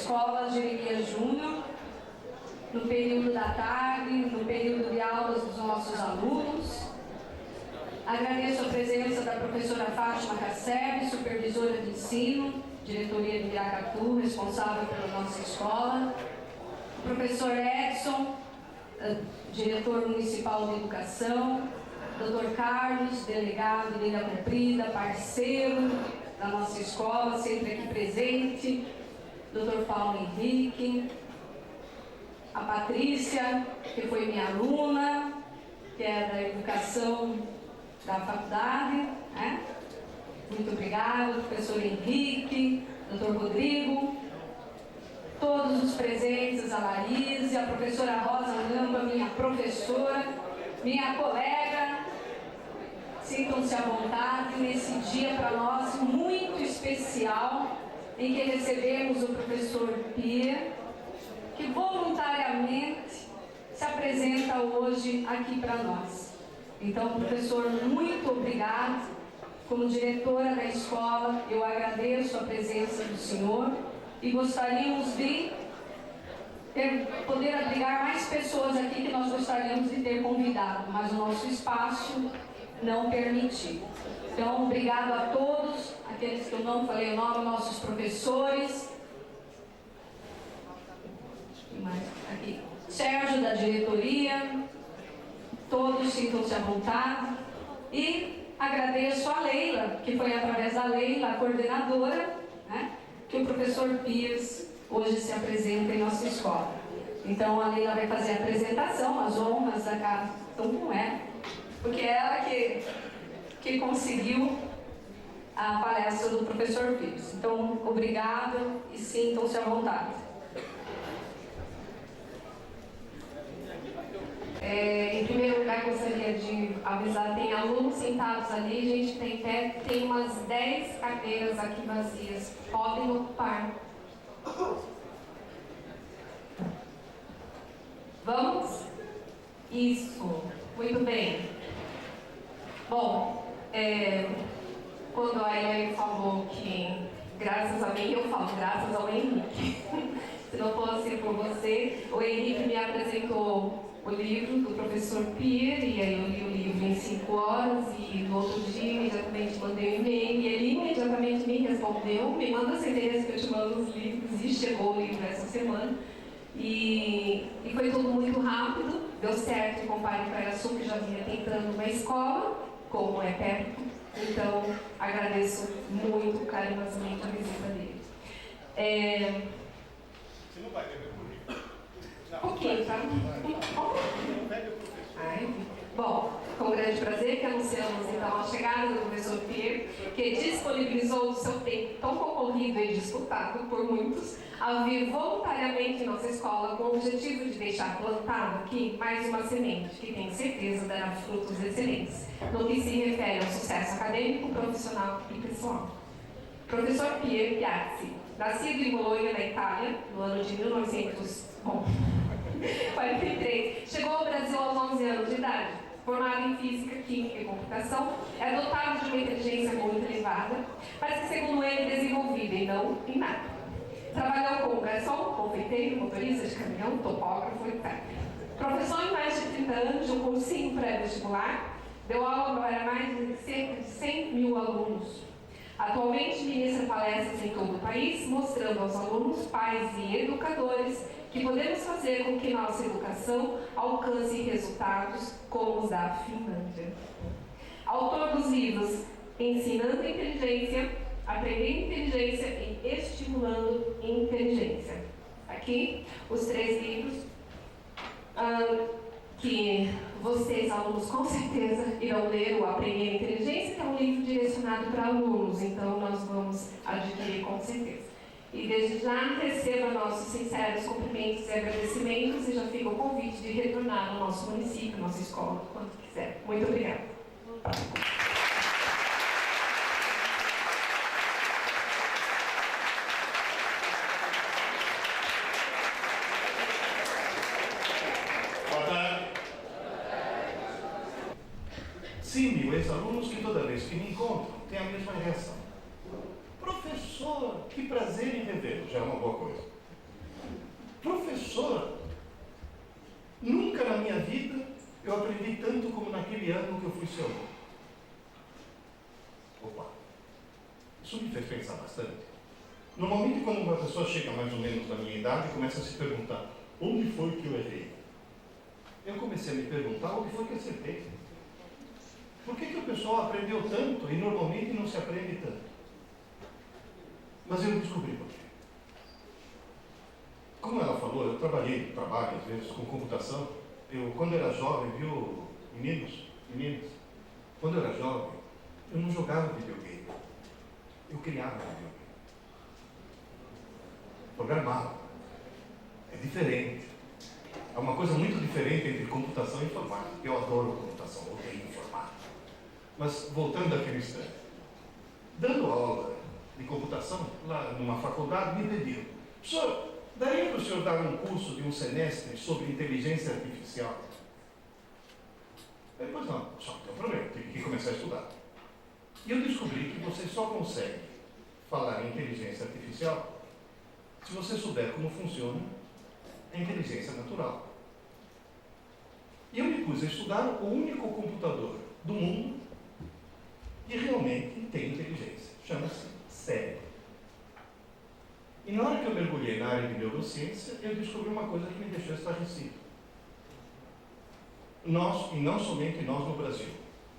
escola Jeremias Júnior, no período da tarde, no período de aulas dos nossos alunos. Agradeço a presença da professora Fátima Casseb, supervisora de ensino, diretoria de Viracatu, responsável pela nossa escola. O professor Edson, diretor municipal de educação. Dr. Carlos, delegado de Ilha Comprida, parceiro da nossa escola, sempre aqui presente. Dr. Paulo Henrique. A Patrícia, que foi minha aluna, que é da educação da faculdade, né? Muito obrigada, professor Henrique, doutor Rodrigo, todos os presentes, a Laís, a professora Rosa Lamba, minha professora, minha colega. Sintam-se à vontade nesse dia para nós muito especial, em que recebemos o professor Pia, que voluntariamente se apresenta hoje aqui para nós. Então, professor, muito obrigado. Como diretora da escola, eu agradeço a presença do senhor e gostaríamos de poder abrigar mais pessoas aqui que nós gostaríamos de ter convidado, mas o nosso espaço não permitiu. Então, obrigado a todos, aqueles que eu não falei o nome, nossos professores. Aqui. Sérgio, da diretoria, todos sintam-se à vontade. E agradeço a Leila, que foi através da Leila, a coordenadora, né, que o professor Pias hoje se apresenta em nossa escola. Então a Leila vai fazer a apresentação, as honras da casa estão com ela, porque é ela que conseguiu a palestra do professor Pias. Então, obrigado e sintam-se à vontade. Em primeiro lugar, gostaria de avisar, tem alunos sentados ali, a gente tem umas 10 cadeiras aqui vazias, podem ocupar. Vamos? Isso, muito bem. Bom, quando a Elaine falou que graças a mim, eu falo graças ao Henrique. Se não fosse por você, o Henrique me apresentou o livro do professor Pierre, e aí eu li o livro em 5 horas, e no outro dia imediatamente mandei um e-mail, e ele imediatamente me respondeu, me manda esse endereço que eu te mando os livros, e chegou o livro essa semana, e foi tudo muito rápido, deu certo em Compare Paraçu, que já vinha tentando uma escola, como é perto, então agradeço muito carinhosamente a visita dele. Você não vai ver meu currículo? Ok, tá? Bom, com grande prazer que anunciamos então a chegada do professor Pierre, que disponibilizou o seu tempo tão concorrido e disputado por muitos a vir voluntariamente em nossa escola com o objetivo de deixar plantado aqui mais uma semente que tenho certeza dará frutos excelentes no que se refere ao sucesso acadêmico, profissional e pessoal. Professor Pierre Piazzi, nascido em Bologna, na Itália, no ano de 1943, chegou ao Brasil aos 11 anos de idade. Formado em Física, Química e Computação, é dotado de uma inteligência muito elevada, mas que, segundo ele, desenvolvida e não em nada. Trabalhou como garçom, confeiteiro, motorista de caminhão, topógrafo, etc. Professor em mais de 30 anos de um cursinho pré-vestibular, deu aula para mais de cerca de 100 mil alunos. Atualmente ministra palestras em todo o país, mostrando aos alunos, pais e educadores que podemos fazer com que nossa educação alcance resultados como os da Finlândia. Autor dos livros Ensinando Inteligência, Aprendendo Inteligência e Estimulando Inteligência. Aqui, os 3 livros que vocês, alunos, com certeza irão ler o Aprender Inteligência, que é um livro direcionado para alunos, então nós vamos adquirir com certeza. E desde já receba nossos sinceros cumprimentos e agradecimentos e já fica o convite de retornar ao nosso município, nossa escola, quando quiser. Muito obrigada. Boa tarde. Sim, mil ex-alunos que toda vez que me encontram têm a mesma reação. Professor, que prazer em revê-lo, já é uma boa coisa. Professor, nunca na minha vida eu aprendi tanto como naquele ano que eu fui seu aluno. Opa, isso me fez pensar bastante. Normalmente, quando uma pessoa chega mais ou menos na minha idade, começa a se perguntar: onde foi que eu errei? Eu comecei a me perguntar onde foi que eu acertei. Por que o pessoal aprendeu tanto e normalmente não se aprende tanto? Mas eu descobri por quê. Como ela falou, eu trabalho às vezes com computação. Eu, quando era jovem, viu, meninas, quando eu era jovem, eu não jogava videogame. Eu criava videogame. Programava. É diferente. É uma coisa muito diferente entre computação e informática. Eu adoro computação, odeio informática. Mas, voltando àquele instante, dando aula de computação, lá numa faculdade, me pediram: professor, daria para o senhor dar um curso de um semestre sobre inteligência artificial? Depois não, só que tem um problema, tive que começar a estudar. E eu descobri que você só consegue falar em inteligência artificial se você souber como funciona a inteligência natural. E eu me pus a estudar o único computador do mundo que realmente tem inteligência. Chama-se cérebro. E na hora que eu mergulhei na área de neurociência, eu descobri uma coisa que me deixou estarrecido. Nós, e não somente nós no Brasil,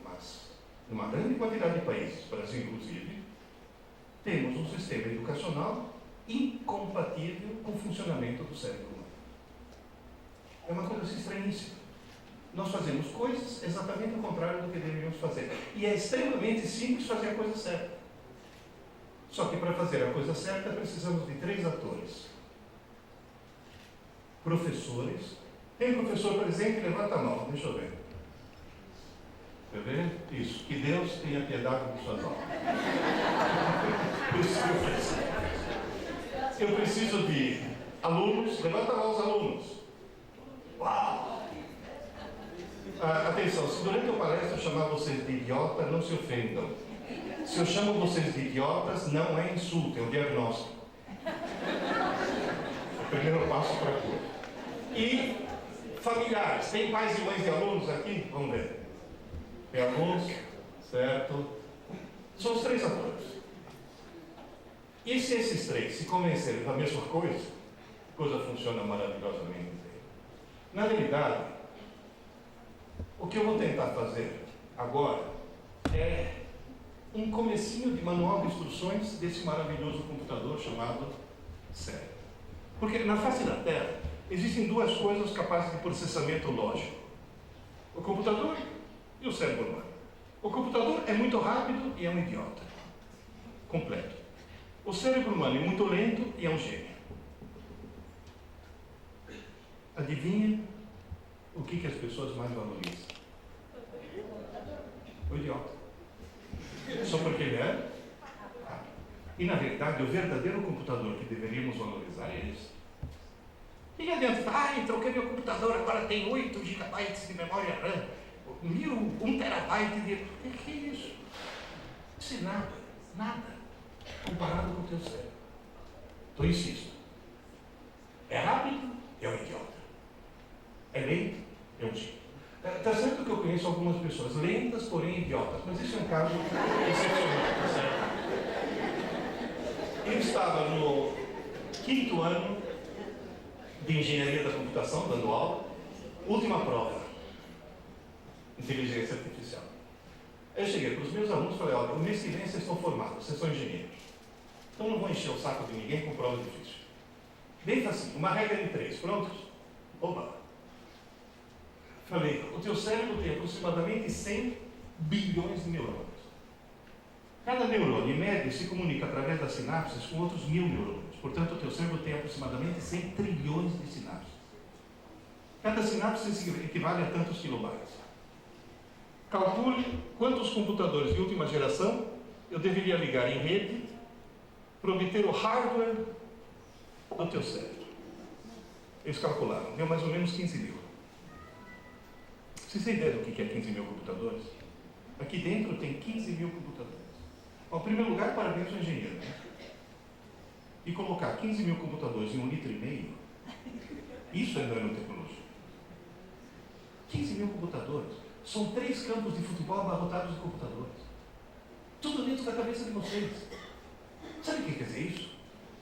mas numa grande quantidade de países, Brasil inclusive, temos um sistema educacional incompatível com o funcionamento do cérebro humano. É uma coisa estranhíssima. Nós fazemos coisas exatamente ao contrário do que deveríamos fazer. E é extremamente simples fazer a coisa certa. Só que para fazer a coisa certa precisamos de 3 atores. Professores. Tem professor presente? Levanta a mão, deixa eu ver. Quer ver? Isso. Que Deus tenha piedade de suas almas. Eu preciso de alunos. Levanta a mão os alunos. Uau! Atenção, se durante a palestra eu chamar vocês de idiota, não se ofendam. Se eu chamo vocês de idiotas, não é insulto, é um diagnóstico. O primeiro passo para a cura. E familiares. Tem pais e mães de alunos aqui? Vamos ver. Tem alunos, certo? São os 3 atores. E se esses 3 se convencerem da mesma coisa, a coisa funciona maravilhosamente bem. Na realidade, o que eu vou tentar fazer agora é um comecinho de manual de instruções desse maravilhoso computador chamado cérebro. Porque na face da Terra existem 2 coisas capazes de processamento lógico: o computador e o cérebro humano. O computador é muito rápido e é um idiota completo. O cérebro humano é muito lento e é um gênio. Adivinha o que as pessoas mais valorizam? O idiota. Só porque ele é? E na verdade, o verdadeiro computador que deveríamos valorizar é esse. E adianta, troquei meu computador, agora tem 8 GB de memória RAM, 1 terabyte de... Que é isso? Isso é nada, comparado com o teu cérebro. Então insisto, é rápido, é um idiota. É lento, é um gênio. Está certo que eu conheço algumas pessoas lentas, porém idiotas, mas isso é um caso excepcional, tá certo? Eu estava no 5º ano de engenharia da computação, dando aula, última prova, inteligência artificial. Eu cheguei para os meus alunos e falei: olha, o mês que vem vocês estão formados, vocês são engenheiros. Então não vou encher o saco de ninguém com prova difícil. Bem assim, uma regra de 3, prontos? Opa! Falei: o teu cérebro tem aproximadamente 100 bilhões de neurônios. Cada neurônio, em média, se comunica através das sinapses com outros 1000 neurônios. Portanto, o teu cérebro tem aproximadamente 100 trilhões de sinapses. Cada sinapse equivale a tantos kilobytes. Calcule quantos computadores de última geração eu deveria ligar em rede para obter o hardware do teu cérebro. Eles calcularam, deu mais ou menos 15 mil. Vocês têm ideia do que é 15 mil computadores? Aqui dentro tem 15 mil computadores. Bom, em primeiro lugar, parabéns ao engenheiro. Né? E colocar 15 mil computadores em 1,5 litro Isso é nanotecnologia. 15 mil computadores. São 3 campos de futebol abarrotados de computadores. Tudo dentro da cabeça de vocês. Sabe o que quer dizer isso?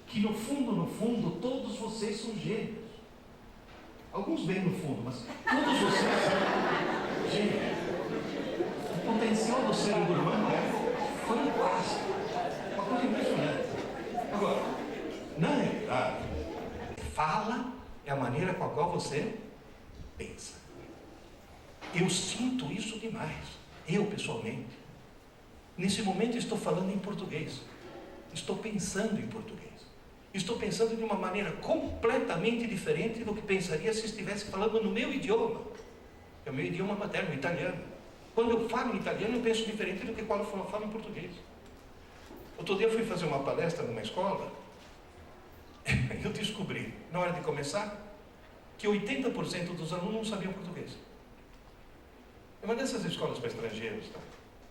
Que no fundo, todos vocês são gênios. Alguns bem no fundo, mas todos vocês são gênios. O potencial do cérebro humano é fantástico. Uma coisa impressionante. Agora, na realidade, fala é a maneira com a qual você pensa. Eu sinto isso demais. Eu, pessoalmente. Nesse momento estou falando em português. Estou pensando em português. Estou pensando de uma maneira completamente diferente do que pensaria se estivesse falando no meu idioma. É o meu idioma materno, o italiano. Quando eu falo em italiano, eu penso diferente do que quando eu falo em português. Outro dia eu fui fazer uma palestra numa escola e eu descobri, na hora de começar, que 80% dos alunos não sabiam português. É uma dessas escolas para estrangeiros, tá?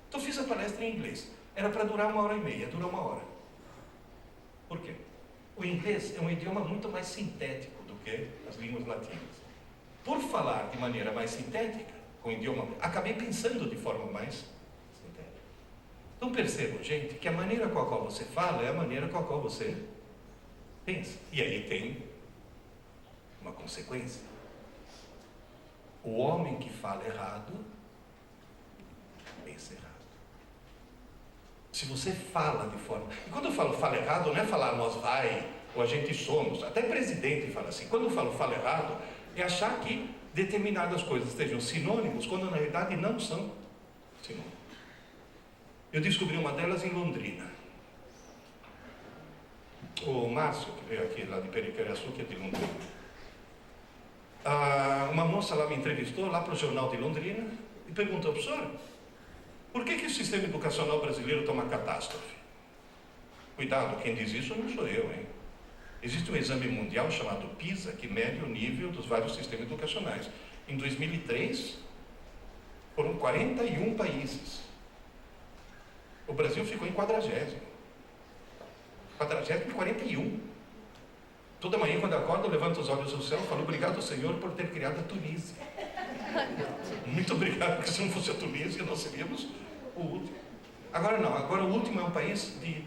Então fiz a palestra em inglês. Era para durar 1h30, durou 1 hora. Por quê? O inglês é um idioma muito mais sintético do que as línguas latinas. Por falar de maneira mais sintética, com o idioma, acabei pensando de forma mais sintética. Então percebam, gente, que a maneira com a qual você fala é a maneira com a qual você pensa. E aí tem uma consequência. O homem que fala errado, pensa errado. Se você fala de forma... E quando eu falo errado, não é falar nós vai, ou a gente somos. Até presidente fala assim. Quando eu falo errado, é achar que determinadas coisas estejam sinônimos, quando na realidade não são sinônimos. Eu descobri uma delas em Londrina. O Márcio, que veio aqui lá de Periqueraçu, que é de Londrina. Uma moça lá me entrevistou, lá para o Jornal de Londrina, e perguntou, professor, por que o sistema educacional brasileiro está uma catástrofe? Cuidado, quem diz isso não sou eu, hein? Existe um exame mundial chamado PISA, que mede o nível dos vários sistemas educacionais. Em 2003, foram 41 países. O Brasil ficou em 40º. 40º e 41. Toda manhã, quando eu acordo, eu levanto os olhos ao céu e falo, obrigado, Senhor, por ter criado a Tunísia. Muito obrigado, porque se não fosse a Tunísia, nós seríamos o último. Agora não, agora o último é um país de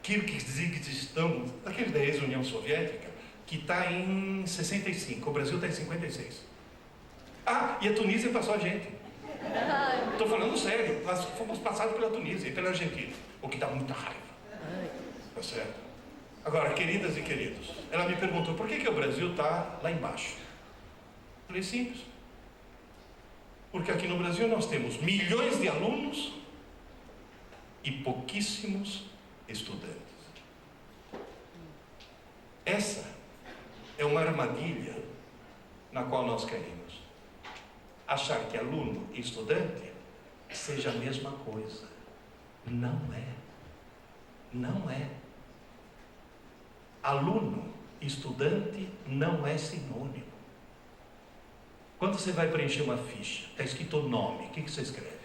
Kirguistão, daquele da ex-União Soviética, que está em 65, o Brasil está em 56. E a Tunísia passou a gente. Estou falando sério, nós fomos passados pela Tunísia e pela Argentina, o que dá muita raiva. Tá certo? Agora, queridas e queridos, ela me perguntou, por que o Brasil está lá embaixo? Eu falei, simples. Porque aqui no Brasil nós temos milhões de alunos e pouquíssimos estudantes. Essa é uma armadilha na qual nós caímos. Achar que aluno e estudante seja a mesma coisa. Não é. Não é. Aluno e estudante não é sinônimo. Quando você vai preencher uma ficha, está escrito nome, o que você escreve?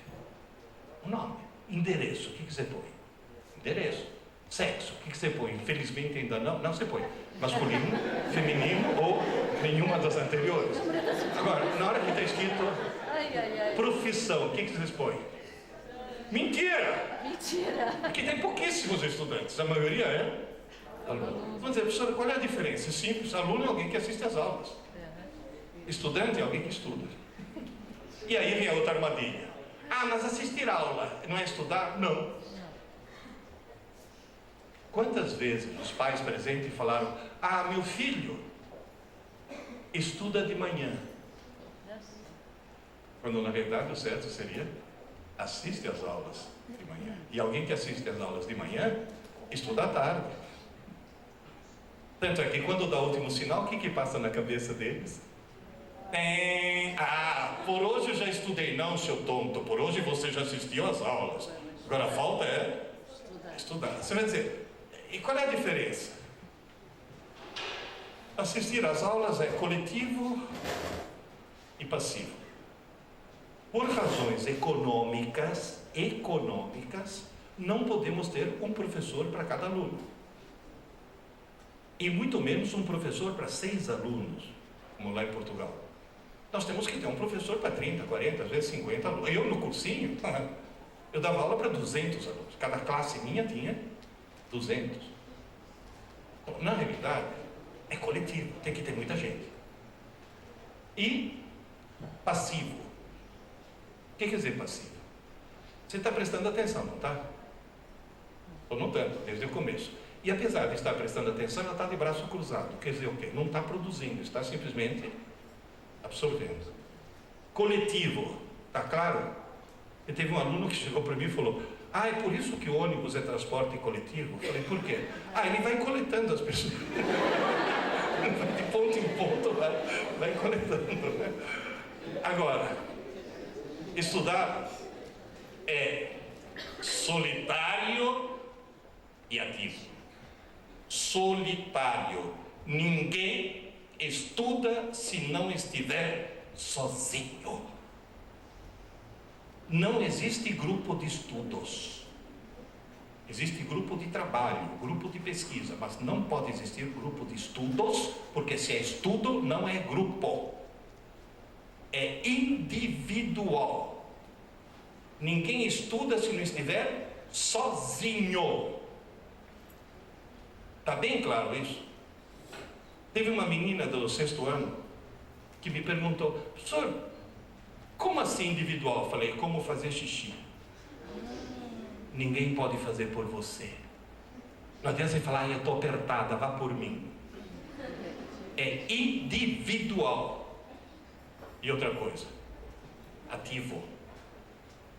O nome. Endereço, o que você põe? Endereço. Sexo, o que você põe? Infelizmente ainda não você põe masculino, feminino ou nenhuma das anteriores. Agora, na hora que está escrito profissão, o que vocês põem? Mentira! Mentira! Porque tem pouquíssimos estudantes, a maioria é aluno. Vamos dizer, professora, qual é a diferença? Simples, aluno é alguém que assiste às aulas. Estudante é alguém que estuda. E aí vem a outra armadilha. Mas assistir aula não é estudar? Não. Quantas vezes os pais presentes falaram, meu filho estuda de manhã. Quando na verdade o certo seria, assiste às aulas de manhã. E alguém que assiste às aulas de manhã, estuda à tarde. Tanto é que quando dá o último sinal, o que passa na cabeça deles? Por hoje eu já estudei. Não, seu tonto, por hoje você já assistiu às aulas. Agora a falta é estudar. Você vai dizer, e qual é a diferença? Assistir às aulas é coletivo e passivo. Por razões econômicas, não podemos ter um professor para cada aluno. E muito menos um professor para 6 alunos. como lá em Portugal. Nós temos que ter um professor para 30, 40, às vezes 50 alunos. Eu, no cursinho, eu dava aula para 200 alunos. Cada classe minha tinha 200. Então, na realidade, é coletivo, tem que ter muita gente. E passivo. O que quer dizer passivo? Você está prestando atenção, não está? Ou não tanto, desde o começo. E apesar de estar prestando atenção, ela está de braço cruzado. Quer dizer o quê? Não está produzindo, está simplesmente absorvendo. Coletivo, está claro? E teve um aluno que chegou para mim e falou: ah, é por isso que o ônibus é transporte coletivo? Eu falei: por quê? Ah, ele vai coletando as pessoas. De ponto em ponto, vai coletando. Né? Agora, estudar é solitário e ativo. Solitário. Ninguém estuda se não estiver sozinho. Não existe grupo de estudos. Existe grupo de trabalho, grupo de pesquisa, mas não pode existir grupo de estudos, porque se é estudo, não é grupo. É individual. Ninguém estuda se não estiver sozinho. Está bem claro isso? Teve uma menina do 6º ano que me perguntou: professor, como assim individual? Eu falei: como fazer xixi. Ninguém pode fazer por você. Não adianta você falar: eu estou apertada, vá por mim. É individual. E outra coisa, ativo.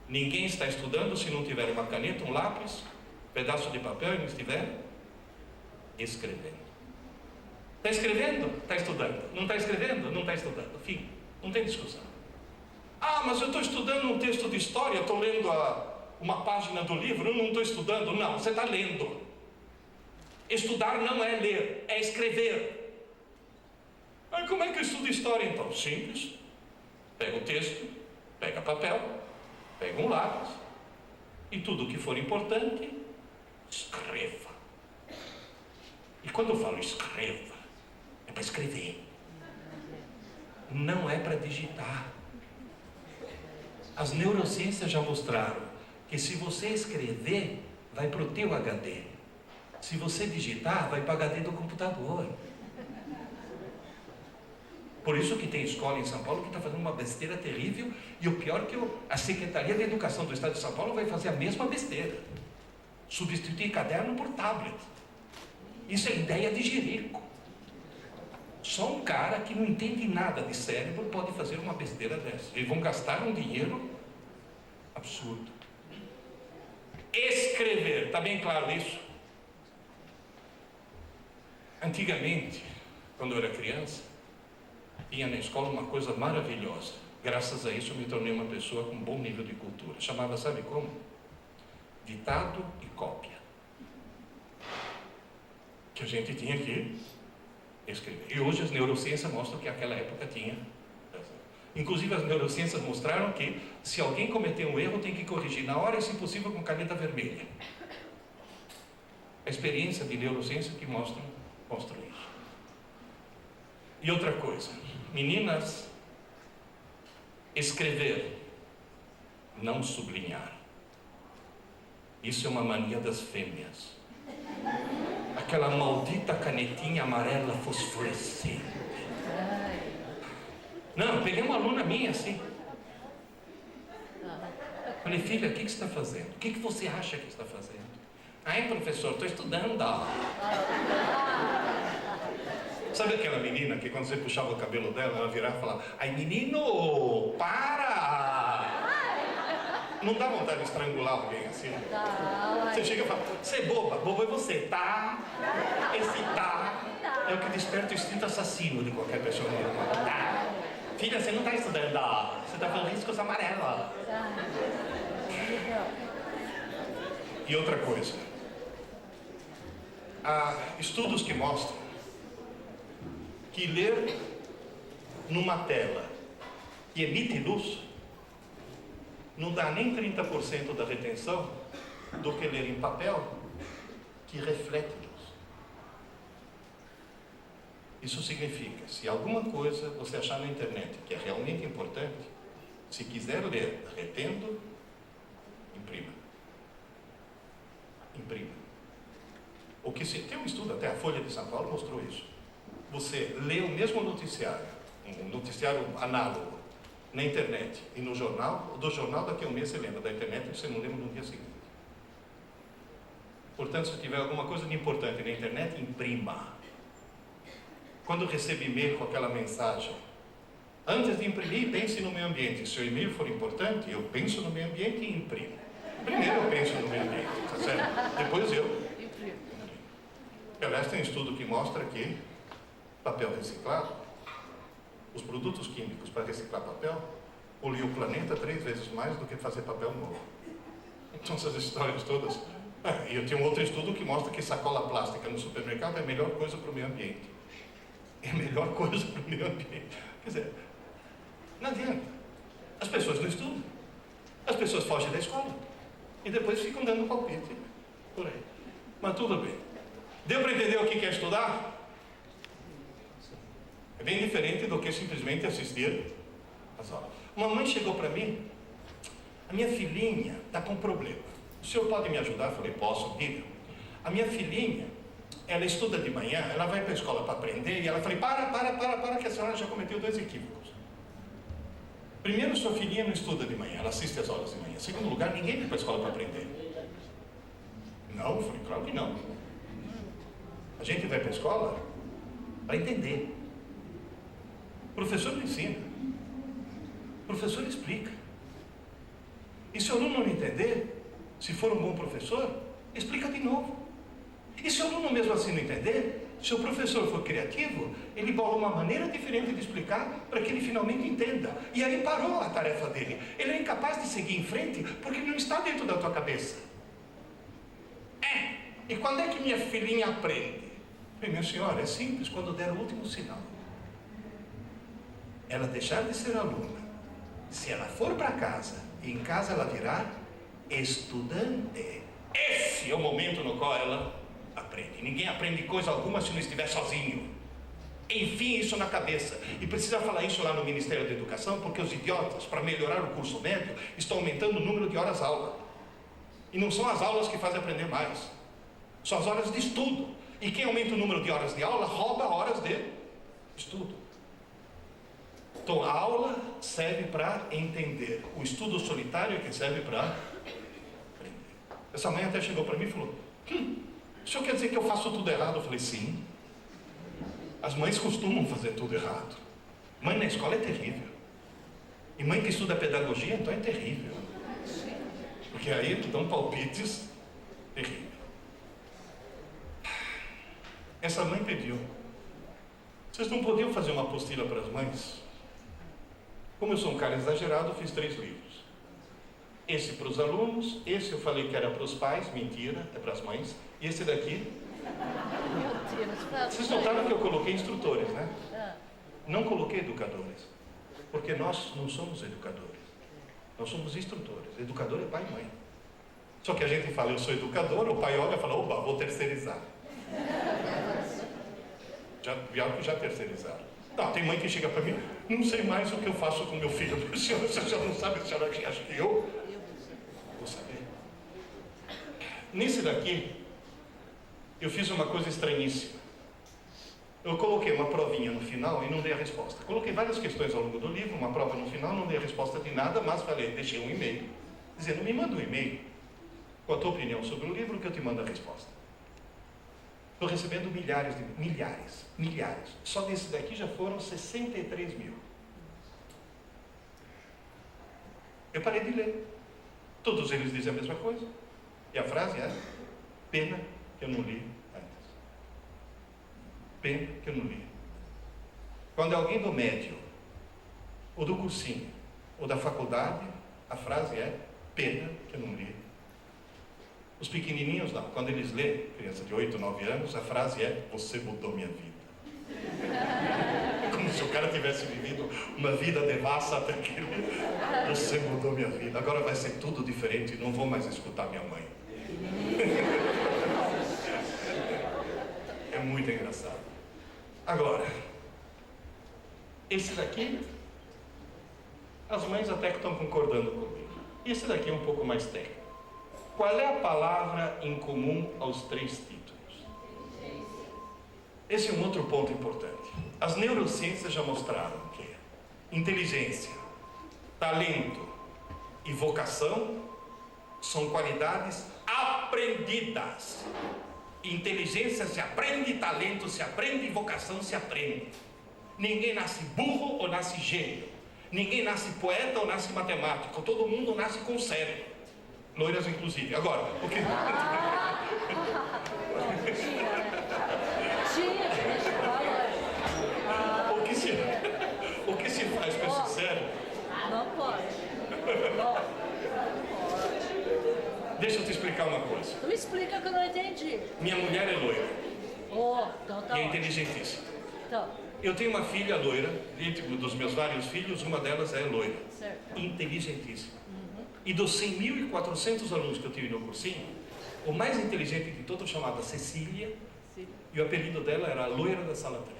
Ninguém está estudando se não tiver uma caneta, um lápis, um pedaço de papel e não estiver escrevendo. Está escrevendo? Está estudando. Não está escrevendo? Não está estudando. Fim. Não tem discussão. Ah, mas eu estou estudando um texto de história, estou lendo uma página do livro, eu não estou estudando. Não, você está lendo. Estudar não é ler, é escrever. Mas como é que eu estudo história então? Simples. Pega o texto, pega papel, pega um lápis e tudo o que for importante, escreva. E quando eu falo escreva, é para escrever. Não é para digitar. As neurociências já mostraram que se você escrever, vai para o teu HD. Se você digitar, vai para o HD do computador. Por isso que tem escola em São Paulo que está fazendo uma besteira terrível, e o pior é que a Secretaria da Educação do Estado de São Paulo vai fazer a mesma besteira. Substituir caderno por tablet. Isso é ideia de jirico. Só um cara que não entende nada de cérebro pode fazer uma besteira dessa. Eles vão gastar um dinheiro absurdo. Escrever, está bem claro isso? Antigamente, quando eu era criança, tinha na escola uma coisa maravilhosa. Graças a isso eu me tornei uma pessoa com um bom nível de cultura. Chamava, sabe como? Ditado e cópia. Que a gente tinha que escrever. E hoje as neurociências mostram que naquela época tinha. Inclusive as neurociências mostraram que se alguém cometer um erro tem que corrigir na hora e, se possível, com caneta vermelha. A experiência de neurociência que mostra isso. E outra coisa, meninas, escrever, não sublinhar. Isso é uma mania das fêmeas. Aquela maldita canetinha amarela fosforescente. Não, eu peguei uma aluna minha assim. Falei: filha, o que você está fazendo? O que você acha que está fazendo? Ai, professor, estou estudando. Sabe aquela menina que quando você puxava o cabelo dela, ela virava e falava: ai, menino, para! Não dá vontade de estrangular alguém assim? Você chega e fala: você é boba, bobo é você, tá? Esse tá é o que desperta o instinto assassino de qualquer pessoa normal. Tá? Filha, você não está estudando, você está vendo riscos amarelos. E outra coisa, há estudos que mostram que ler numa tela que emite luz não dá nem 30% da retenção do que ler em papel que reflete luz. Isso significa, se alguma coisa você achar na internet que é realmente importante, se quiser ler retendo, imprima. Imprima. O que se tem um estudo, até a Folha de São Paulo mostrou isso. Você lê o mesmo noticiário, um noticiário análogo, na internet e no jornal, do jornal daqui a um mês você lembra, da internet você não lembra no dia seguinte. Portanto, se tiver alguma coisa de importante na internet, imprima. Quando recebe e-mail com aquela mensagem, antes de imprimir, pense no meio ambiente. Se o e-mail for importante, eu penso no meio ambiente e imprimo. Primeiro eu penso no meio ambiente, tá certo? Depois eu imprimo. Aliás, tem um estudo que mostra que papel reciclado, os produtos químicos para reciclar papel, poluem o planeta 3 vezes mais do que fazer papel novo. Então, essas histórias todas. E eu tenho um outro estudo que mostra que sacola plástica no supermercado é a melhor coisa para o meio ambiente. É a melhor coisa para o meio ambiente. Quer dizer, não adianta. As pessoas não estudam. As pessoas fogem da escola. E depois ficam dando palpite por aí. Mas tudo bem. Deu para entender o que é estudar? É bem diferente do que simplesmente assistir às aulas. Uma mãe chegou para mim, a minha filhinha está com problema. O senhor pode me ajudar? Eu falei, posso, diga. A minha filhinha, ela estuda de manhã, ela vai para a escola para aprender, e ela falou, para, que a senhora já cometeu 2 equívocos. Primeiro, sua filhinha não estuda de manhã, ela assiste às aulas de manhã. Segundo lugar, ninguém vai para a escola para aprender. Não, eu falei, claro que não. A gente vai para a escola para entender. O professor não ensina. O professor explica. E se o aluno não entender, se for um bom professor, explica de novo. E se o aluno mesmo assim não entender, se o professor for criativo, ele bola uma maneira diferente de explicar para que ele finalmente entenda. E aí parou a tarefa dele. Ele é incapaz de seguir em frente porque não está dentro da tua cabeça. E quando é que minha filhinha aprende? Minha senhora, é simples, quando der o último sinal. Ela deixar de ser aluna. Se ela for para casa, e em casa ela virá estudante. Esse é o momento no qual ela aprende. Ninguém aprende coisa alguma se não estiver sozinho. Enfim, isso na cabeça. E precisa falar isso lá no Ministério da Educação, porque os idiotas, para melhorar o curso médio, estão aumentando o número de horas-aula. E não são as aulas que fazem aprender mais. São as horas de estudo. E quem aumenta o número de horas de aula, rouba horas de estudo. Então, a aula serve para entender. O estudo solitário é que serve para aprender. Essa mãe até chegou para mim e falou, o senhor quer dizer que eu faço tudo errado? Eu falei, sim. As mães costumam fazer tudo errado. Mãe na escola é terrível. E mãe que estuda pedagogia, então é terrível. Porque aí dão palpites terríveis. Essa mãe pediu, vocês não podiam fazer uma apostila para as mães? Como eu sou um cara exagerado, eu fiz 3 livros. Esse para os alunos, esse eu falei que era para os pais, mentira, é para as mães. E esse daqui, vocês notaram que eu coloquei instrutores, né? Não coloquei educadores, porque nós não somos educadores, nós somos instrutores. Educador é pai e mãe. Só que a gente fala, eu sou educador, o pai olha e fala, opa, vou terceirizar. Já terceirizaram. Não, tem mãe que chega para mim, não sei mais o que eu faço com meu filho. Você já não sabe, a senhora acha que eu vou saber. Nesse daqui, eu fiz uma coisa estranhíssima. Eu coloquei uma provinha no final e não dei a resposta. Coloquei várias questões ao longo do livro, uma prova no final, não dei a resposta de nada, mas deixei um e-mail, dizendo, me manda um e-mail com a tua opinião sobre o livro que eu te mando a resposta. Estou recebendo milhares. Só desse daqui já foram 63 mil. Eu parei de ler. Todos eles dizem a mesma coisa. E a frase é, pena que eu não li antes. Pena que eu não li. Quando é alguém do médio, ou do cursinho, ou da faculdade, a frase é, pena que eu não li. Os pequenininhos não, quando eles lêem, criança de 8, 9 anos, a frase é, você mudou minha vida. Como se o cara tivesse vivido uma vida devassa até aquilo. Você mudou minha vida, agora vai ser tudo diferente, não vou mais escutar minha mãe. É muito engraçado. Agora, esse daqui, as mães até que estão concordando comigo. Esse daqui é um pouco mais técnico. Qual é a palavra em comum aos 3 títulos? Esse é um outro ponto importante. As neurociências já mostraram que inteligência, talento e vocação são qualidades aprendidas. Inteligência se aprende, talento se aprende, vocação se aprende. Ninguém nasce burro ou nasce gênio. Ninguém nasce poeta ou nasce matemático. Todo mundo nasce com cérebro. Loiras inclusive. Agora, o que... o que se faz com esse cérebro? Não pode. Deixa eu te explicar uma coisa. Tu explica que eu não entendi. Minha mulher é loira. Então tá E é ótimo. inteligentíssima. Então, Eu tenho uma filha loira, dos meus vários filhos, uma delas é loira. certo. Inteligentíssima. E dos 100.400 alunos que eu tive no cursinho, o mais inteligente de todos chamava Cecília, Sim. e o apelido dela era a loira da sala 3.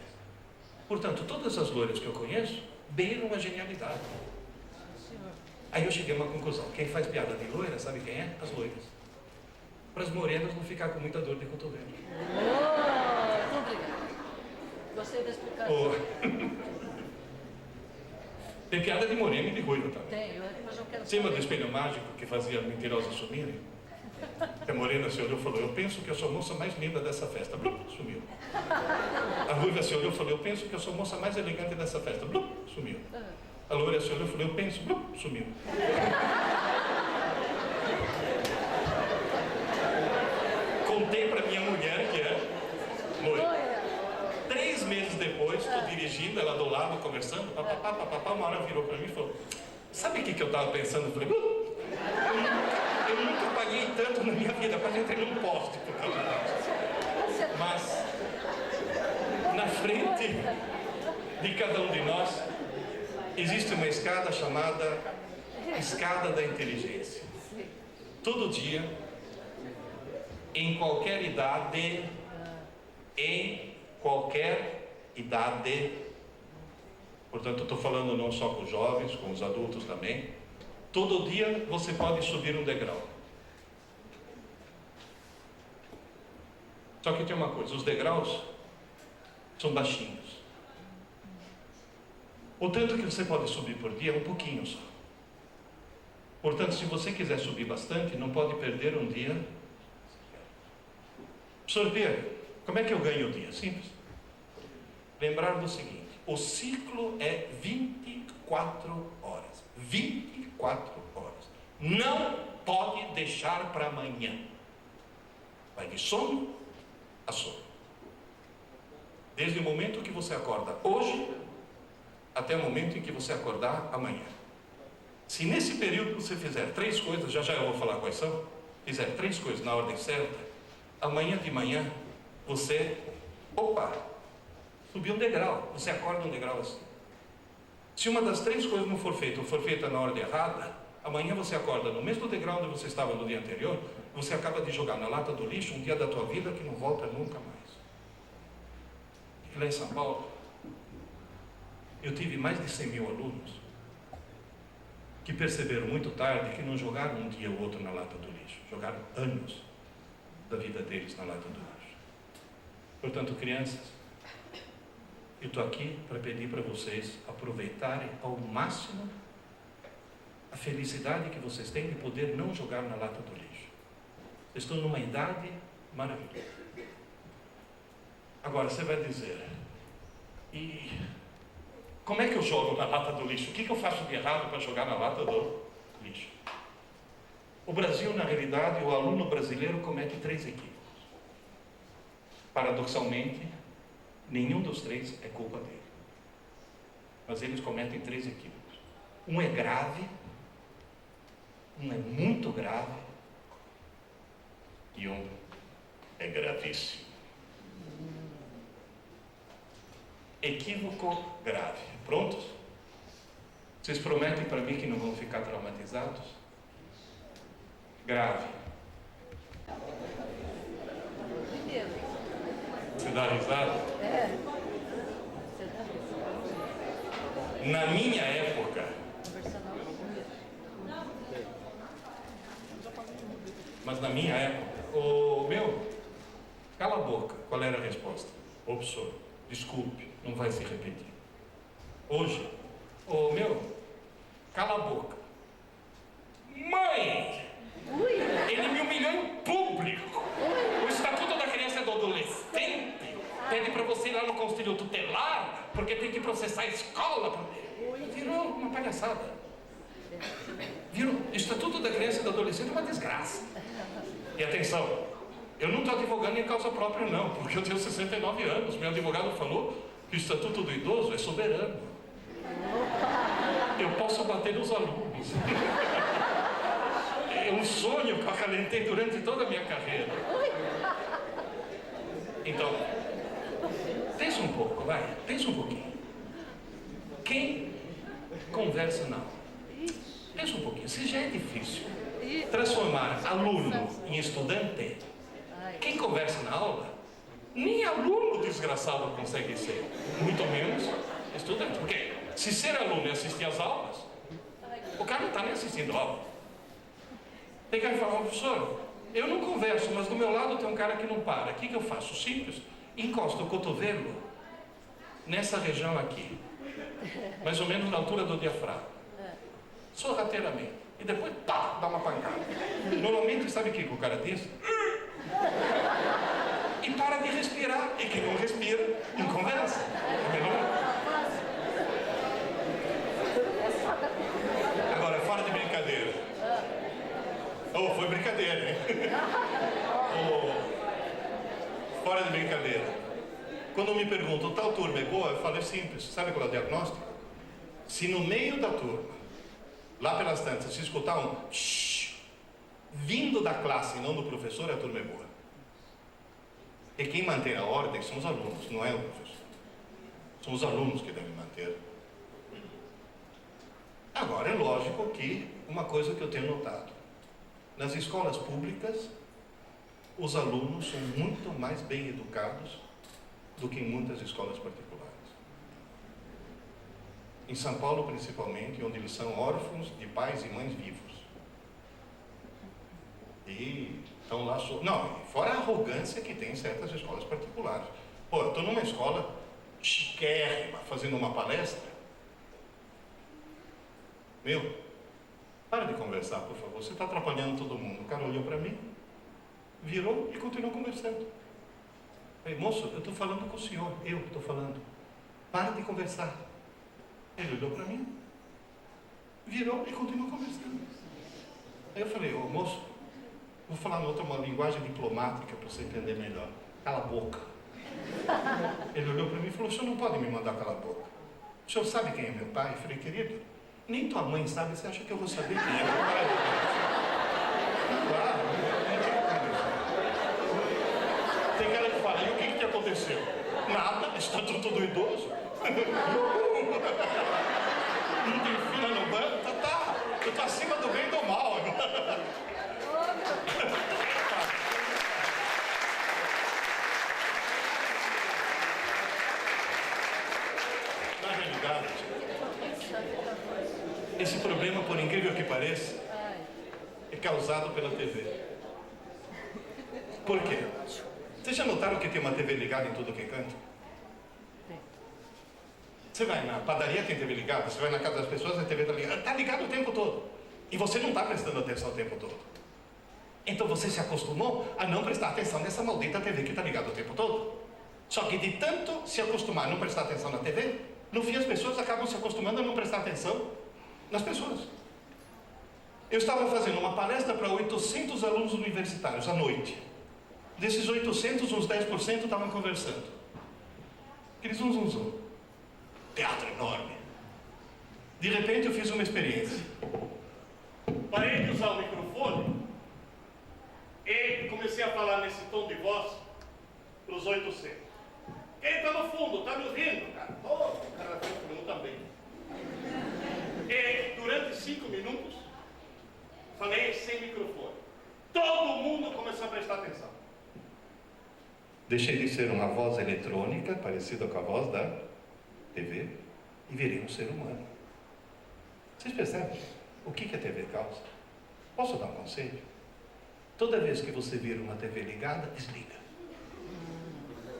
Portanto, todas as loiras que eu conheço beiram a genialidade. Senhor. Aí eu cheguei a uma conclusão: quem faz piada de loira, sabe quem é? As loiras. Para as morenas não ficar com muita dor de cotovelo. Muito obrigado. Gostei da explicação. Tem piada de morena e de ruiva também. Tem, mas eu quero Cima do saber. espelho mágico que fazia mentirosas sumirem. A morena se olhou e falou: eu penso que eu sou a moça mais linda dessa festa. Blum, sumiu. A ruiva se olhou e falou: eu penso que eu sou a moça mais elegante dessa festa. Blum, sumiu. A loira se olhou e falou: eu penso, blum, sumiu. Contei para minha mulher, que é loira. 3 meses depois, estou dirigindo, ela do lado, conversando, papapá, uma hora virou para mim e falou: sabe o que eu estava pensando? Eu falei: eu nunca paguei tanto na minha vida, quase entrei num poste por causa disso. Mas, na frente de cada um de nós, existe uma escada chamada escada da inteligência. Todo dia, em qualquer idade, portanto eu estou falando não só com os jovens, com os adultos também, todo dia você pode subir um degrau. Só que tem uma coisa: os degraus são baixinhos. O tanto que você pode subir por dia é um pouquinho só. Portanto, se você quiser subir bastante, não pode perder um dia. Professor Pedro, como é que eu ganho o dia? Simples. Lembrar do seguinte: o ciclo é 24 horas. 24 horas. Não pode deixar para amanhã. Vai de sono a sono. Desde o momento que você acorda hoje até o momento em que você acordar amanhã. Se nesse período você fizer 3 coisas, já eu vou falar quais são, fizer 3 coisas na ordem certa, amanhã de manhã você, subiu um degrau, você acorda um degrau assim. Se uma das 3 coisas não for feita, ou for feita na ordem errada, amanhã você acorda no mesmo degrau onde você estava no dia anterior, você acaba de jogar na lata do lixo um dia da tua vida que não volta nunca mais. E lá em São Paulo, eu tive mais de 100.000 alunos que perceberam muito tarde que não jogaram um dia ou outro na lata do lixo, jogaram anos da vida deles na lata do lixo. Portanto, crianças, eu estou aqui para pedir para vocês aproveitarem ao máximo a felicidade que vocês têm de poder não jogar na lata do lixo. Vocês estão numa idade maravilhosa. Agora você vai dizer: e como é que eu jogo na lata do lixo? O que eu faço de errado para jogar na lata do lixo? O Brasil, na realidade, o aluno brasileiro comete 3 equívocos. Paradoxalmente, nenhum dos 3 é culpa dele. Mas eles cometem 3 equívocos. Um é grave, um é muito grave e um é gravíssimo. Equívoco grave. Prontos? Vocês prometem para mim que não vão ficar traumatizados? Grave. Primeiro. Você dá risada? É. Na minha época, cala a boca. Qual era a resposta? Ô professor, desculpe, não vai se repetir. Hoje, cala a boca. Mãe! Ele me humilhou em público. O Estatuto da Criança e do Adolescente pede para você ir lá no Conselho Tutelar, porque tem que processar a escola. Virou uma palhaçada. Virou. O Estatuto da Criança e do Adolescente é uma desgraça. E atenção, eu não estou advogando em causa própria não, porque eu tenho 69 anos. Meu advogado falou que o Estatuto do Idoso é soberano. Eu posso bater nos alunos. É um sonho que eu acalentei durante toda a minha carreira. Então, pensa um pouco, vai, pensa um pouquinho. Quem conversa na aula? Pensa um pouquinho, se já é difícil transformar aluno em estudante, quem conversa na aula, nem aluno desgraçado consegue ser, muito menos estudante. Porque se ser aluno é assistir às aulas, o cara não está nem assistindo a aula. Tem cara que fala, professor, eu não converso, mas do meu lado tem um cara que não para. O que eu faço? Simples, encosto o cotovelo nessa região aqui, mais ou menos na altura do diafragma, sorrateiramente, e depois pá, dá uma pancada. Normalmente, sabe o que o cara diz? E para de respirar. E quem não respira, não conversa. Agora, fora de brincadeira. Oh, foi brincadeira, hein? Oh, fora de brincadeira. Quando me perguntam, tal turma é boa? Eu falo, é simples. Sabe qual é o diagnóstico? Se no meio da turma, lá pelas tantas, se escutar um shh, vindo da classe e não do professor, a turma é boa. E quem mantém a ordem são os alunos, não é o professor. São os alunos que devem manter. Agora, é lógico que uma coisa que eu tenho notado, nas escolas públicas, os alunos são muito mais bem educados do que em muitas escolas particulares. Em São Paulo, principalmente, onde eles são órfãos de pais e mães vivos. E estão lá... Não, fora a arrogância que tem em certas escolas particulares. Pô, eu estou numa escola chiquérrima, fazendo uma palestra. Meu, para de conversar, por favor. Você está atrapalhando todo mundo. O cara olhou para mim, virou e continuou conversando. Falei, moço, eu estou falando com o senhor. Eu estou falando. Para de conversar. Ele olhou para mim, virou e continuou conversando. Aí eu falei, ô moço, vou falar uma linguagem diplomática para você entender melhor. Cala a boca. Ele olhou para mim e falou, o senhor não pode me mandar calar a boca. O senhor sabe quem é meu pai? Eu falei, querido, nem tua mãe sabe, você acha que eu vou saber quem é meu pai? Claro, não tem cara que fala, e o que aconteceu? Nada, Estatuto do Idoso. Não tem fila no banco, tá. Eu tô acima do bem e do mal agora. Na realidade, esse problema, por incrível que pareça, é causado pela TV. Por quê? Vocês já notaram que tem uma TV ligada em tudo que é canto? Você vai na padaria, tem TV ligada. Você vai na casa das pessoas, a TV está ligada. Está ligado o tempo todo. E você não está prestando atenção o tempo todo. Então você se acostumou a não prestar atenção nessa maldita TV que está ligada o tempo todo. Só que de tanto se acostumar a não prestar atenção na TV, no fim as pessoas acabam se acostumando a não prestar atenção nas pessoas. Eu estava fazendo uma palestra para 800 alunos universitários à noite. Desses 800, uns 10% estavam conversando. Aqueles zum. Teatro enorme. De repente eu fiz uma experiência. Parei de usar o microfone e comecei a falar nesse tom de voz para os 800. Quem está no fundo, está me ouvindo? Cara? Oh, o cara está no também. E durante 5 minutos falei sem microfone. Todo mundo começou a prestar atenção. Deixei de ser uma voz eletrônica, parecida com a voz da TV, e virei um ser humano. Vocês percebem o que a TV causa? Posso dar um conselho? Toda vez que você vir uma TV ligada, desliga.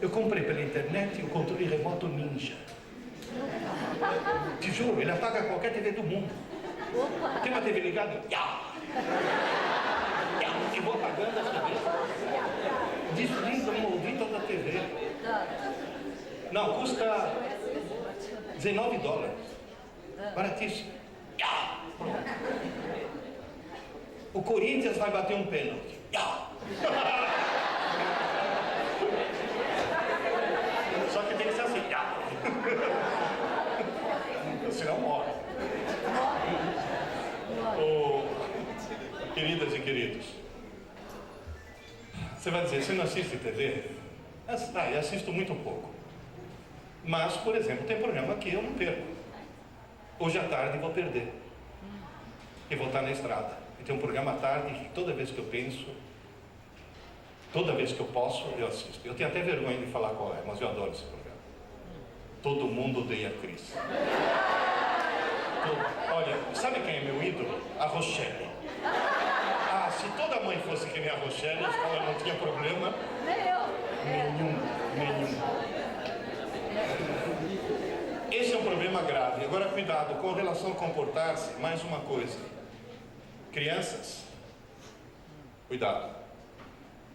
Eu comprei pela internet o controle remoto Ninja. Te juro, ele apaga qualquer TV do mundo. Tem uma TV ligada? E vou apagando as TVs. Desliga uma ou outra TV. Não, custa $19. Baratíssimo. O Corinthians vai bater um pênalti. Só que tem que ser assim. Senão morre. Queridas e queridos, você vai dizer, você não assiste TV? Eu assisto muito pouco. Mas, por exemplo, tem programa que eu não perco. Hoje à tarde vou perder. E vou estar na estrada. E tem um programa à tarde que toda vez que eu penso, toda vez que eu posso, eu assisto. Eu tenho até vergonha de falar qual é, mas eu adoro esse programa. Todo mundo odeia a Cris. Olha, sabe quem é meu ídolo? A Rochelle. Se toda mãe fosse que nem a Rochelle, a escola não tinha problema. Nenhum. Esse é um problema grave. Agora, cuidado, com relação a comportar-se, mais uma coisa. Crianças, cuidado.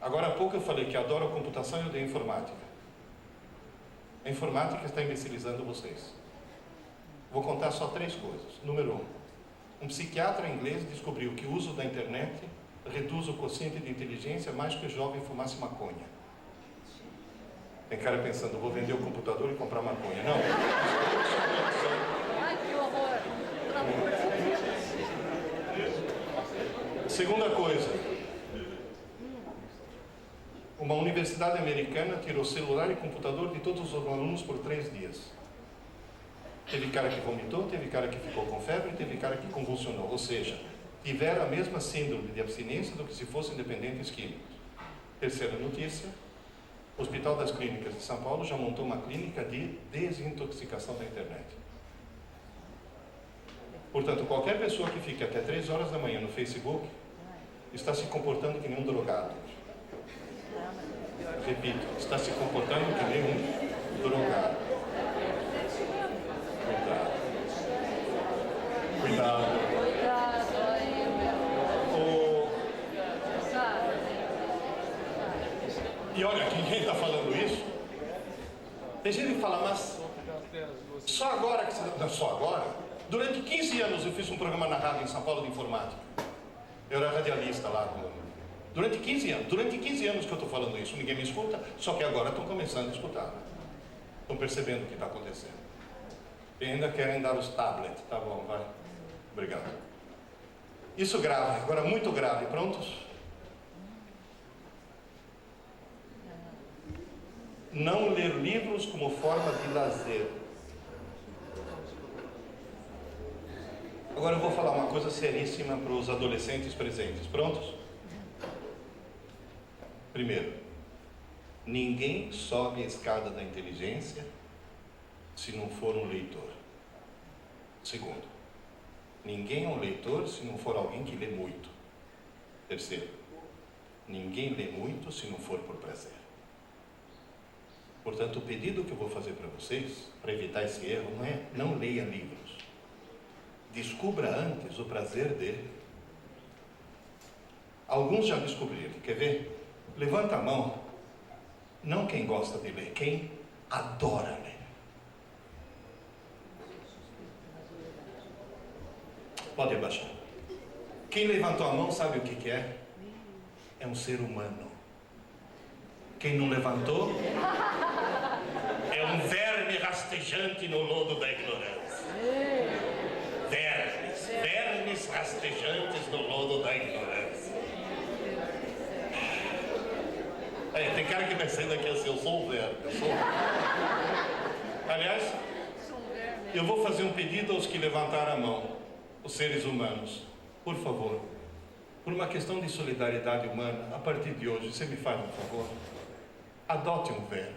Agora há pouco eu falei que adoro a computação e odeio a informática. A informática está imbecilizando vocês. Vou contar só 3 coisas. Número 1. Um psiquiatra inglês descobriu que o uso da internet reduz o quociente de inteligência mais que o jovem fumasse maconha. Tem cara pensando, vou vender o computador e comprar maconha. Não. Ai, que horror. Segunda coisa. Uma universidade americana tirou celular e computador de todos os alunos por 3 dias. Teve cara que vomitou, teve cara que ficou com febre, teve cara que convulsionou. Ou seja, tiveram a mesma síndrome de abstinência do que se fossem dependentes químicos. Terceira notícia, o Hospital das Clínicas de São Paulo já montou uma clínica de desintoxicação da internet. Portanto, qualquer pessoa que fique até 3 horas da manhã no Facebook está se comportando que nem um drogado. Repito, está se comportando que nem um drogado. Cuidado. E olha, quem está falando isso? Tem gente que fala, mas só agora que você... Não, só agora? Durante 15 anos eu fiz um programa na rádio em São Paulo de informática. Eu era radialista lá. Durante 15 anos que eu estou falando isso, ninguém me escuta, só que agora estão começando a escutar. Estão percebendo o que está acontecendo. E ainda querem dar os tablets. Tá bom, vai. Obrigado. Isso grave, agora muito grave. Prontos? Não ler livros como forma de lazer. Agora eu vou falar uma coisa seríssima para os adolescentes presentes. Prontos? Primeiro, ninguém sobe a escada da inteligência se não for um leitor. Segundo, ninguém é um leitor se não for alguém que lê muito. Terceiro, ninguém lê muito se não for por prazer. Portanto, o pedido que eu vou fazer para vocês, para evitar esse erro, não leia livros. Descubra antes o prazer dele. Alguns já descobriram, quer ver? Levanta a mão, não quem gosta de ler, quem adora ler. Pode abaixar. Quem levantou a mão sabe o que é? É um ser humano. Quem não levantou é um verme rastejante no lodo da ignorância. Vermes rastejantes no lodo da ignorância. Tem cara que vai sair daqui assim, eu sou um verme. Aliás, eu vou fazer um pedido aos que levantaram a mão, os seres humanos. Por favor, por uma questão de solidariedade humana, a partir de hoje, você me faz um favor? Adote um verme.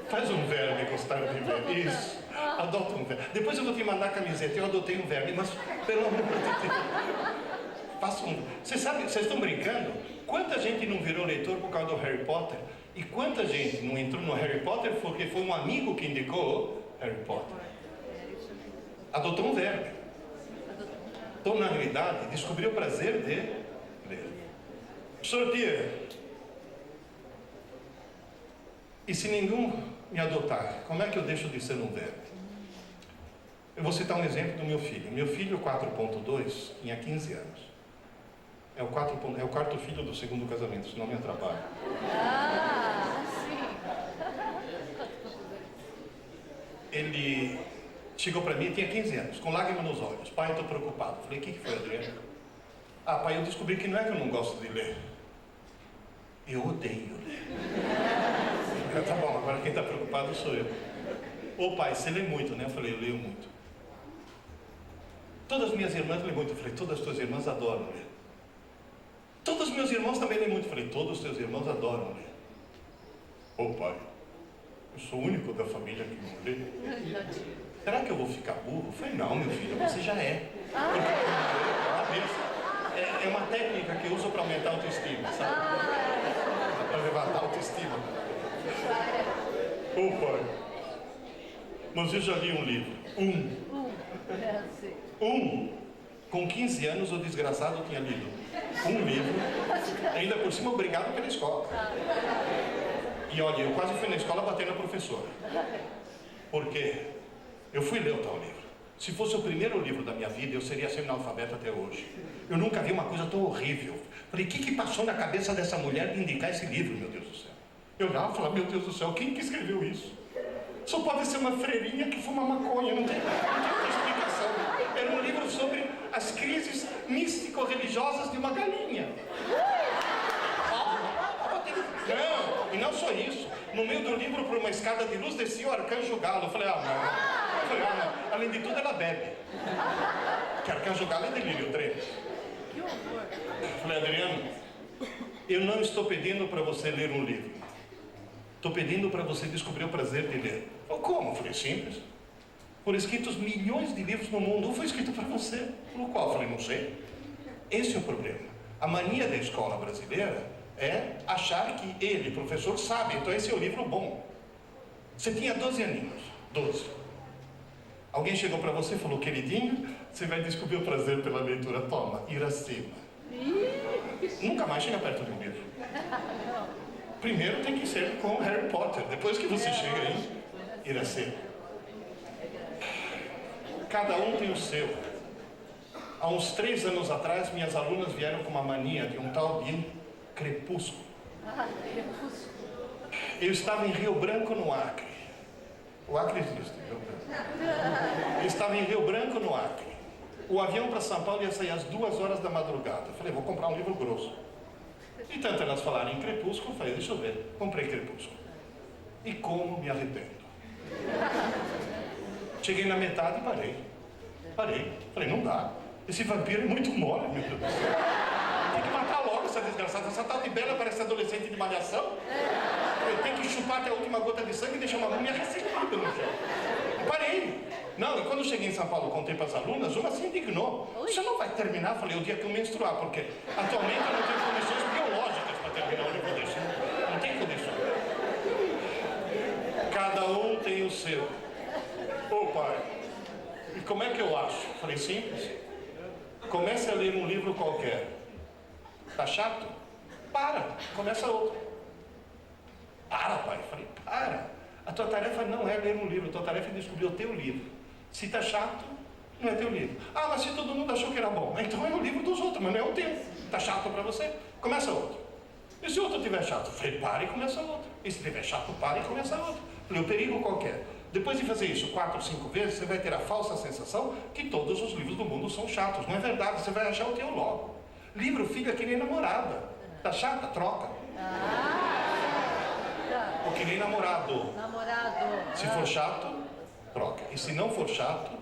Faz um verme gostar de ler. Isso. Adota um verme. Depois eu vou te mandar a camiseta. Eu adotei um verme, mas pelo amor de Deus. Faça um. Você sabe, vocês estão brincando? Quanta gente não virou leitor por causa do Harry Potter? E quanta gente não entrou no Harry Potter porque foi um amigo que indicou Harry Potter? Adotou um verme. Estou na realidade, descobri o prazer de ler. Sorteio. E se nenhum me adotar, como é que eu deixo de ser um verme? Eu vou citar um exemplo do meu filho. Meu filho 4.2 tinha 15 anos. É o quarto filho do segundo casamento, senão me atrapalha. Ele chegou para mim, tinha 15 anos, com lágrimas nos olhos. Pai, estou preocupado. Falei, o que foi, Adriano? Ah, pai, eu descobri que não é que eu não gosto de ler. Eu odeio ler. Tá bom, agora quem está preocupado sou eu. Ô pai, você lê muito, né? Eu falei, eu leio muito. Todas as minhas irmãs lêem muito. Eu falei, todas as tuas irmãs adoram ler. Todos os meus irmãos também leem muito. Eu falei, todos os teus irmãos adoram ler. Ô pai, eu sou o único da família que não lê. Será que eu vou ficar burro? Eu falei, não, meu filho, você já é. É uma técnica que eu uso para aumentar a autoestima, sabe? Para levantar a autoestima. Ô pai, mas eu já li um livro. Com 15 anos o desgraçado tinha lido um livro, ainda por cima obrigado pela escola. E olha, eu quase fui na escola bater na professora. Porque eu fui ler o tal livro. Se fosse o primeiro livro da minha vida, eu seria semi-analfabeto até hoje. Eu nunca vi uma coisa tão horrível. Falei, o que passou na cabeça dessa mulher de indicar esse livro, meu Deus do céu? Eu olhava e falava, meu Deus do céu, quem que escreveu isso? Só pode ser uma freirinha que fuma maconha, não tem outra explicação. Era um livro sobre as crises místico-religiosas de uma galinha. Não, e não só isso. No meio do livro, por uma escada de luz, descia o arcanjo galo. Eu falei, não. Além de tudo, ela bebe. Que arcanjo galo é delírio, treino. Eu falei, Adriano, eu não estou pedindo para você ler um livro. Estou pedindo para você descobrir o prazer de ler. Eu, como? Eu falei, simples. Foram escritos milhões de livros no mundo. Um foi escrito para você. No qual? Eu falei, não sei. Esse é o problema. A mania da escola brasileira é achar que ele, professor, sabe. Então esse é o livro bom. Você tinha 12 aninhos. 12. Alguém chegou para você e falou, queridinho, você vai descobrir o prazer pela leitura. Toma, Iracema. Nunca mais chega perto de um livro. Primeiro tem que ser com Harry Potter. Depois que você chega em Iracema. Cada um tem o seu. Há uns 3 anos atrás, minhas alunas vieram com uma mania de um tal de Crepúsculo. Eu estava em Rio Branco, no Acre. O Acre existe, Rio Branco. Eu estava em Rio Branco, no Acre. O avião para São Paulo ia sair às 2 horas da madrugada. Eu falei, vou comprar um livro grosso. E tanto elas falaram em Crepúsculo, eu falei, deixa eu ver. Comprei Crepúsculo. E como me arrependo. Cheguei na metade e parei. Falei, não dá. Esse vampiro é muito mole, meu Deus do céu. Tem que matar logo essa desgraçada. Essa tal de Bela parece adolescente de malhação. Eu tenho que chupar até a última gota de sangue e deixar uma múmia reciclada no chão. Parei. Não, e quando eu cheguei em São Paulo, contei para as alunas, uma se indignou. Você não vai terminar? Eu falei, o dia que eu menstruar, porque atualmente eu não tenho condições biológicas para terminar o livro desse. Não tem condições. Cada um tem o seu. Ô pai, e como é que eu acho? Eu falei, simples. Comece a ler um livro qualquer. Tá chato? Para, começa outro. Para, pai. Eu falei, para. A tua tarefa não é ler um livro, a tua tarefa é descobrir o teu livro. Se tá chato, não é teu livro. Ah, mas se todo mundo achou que era bom, então é o livro dos outros, mas não é o teu. Tá chato para você? Começa outro. E se o outro tiver chato? Eu falei, para e começa outro. E se tiver chato, para e começa outro. Eu falei, o perigo qualquer. Depois de fazer isso 4 ou 5 vezes, você vai ter a falsa sensação que todos os livros do mundo são chatos. Não é verdade, você vai achar o teu logo. Livro, filho, é que nem namorada. Tá chata? Troca. Ou que nem namorado. Se for chato, troca. E se não for chato,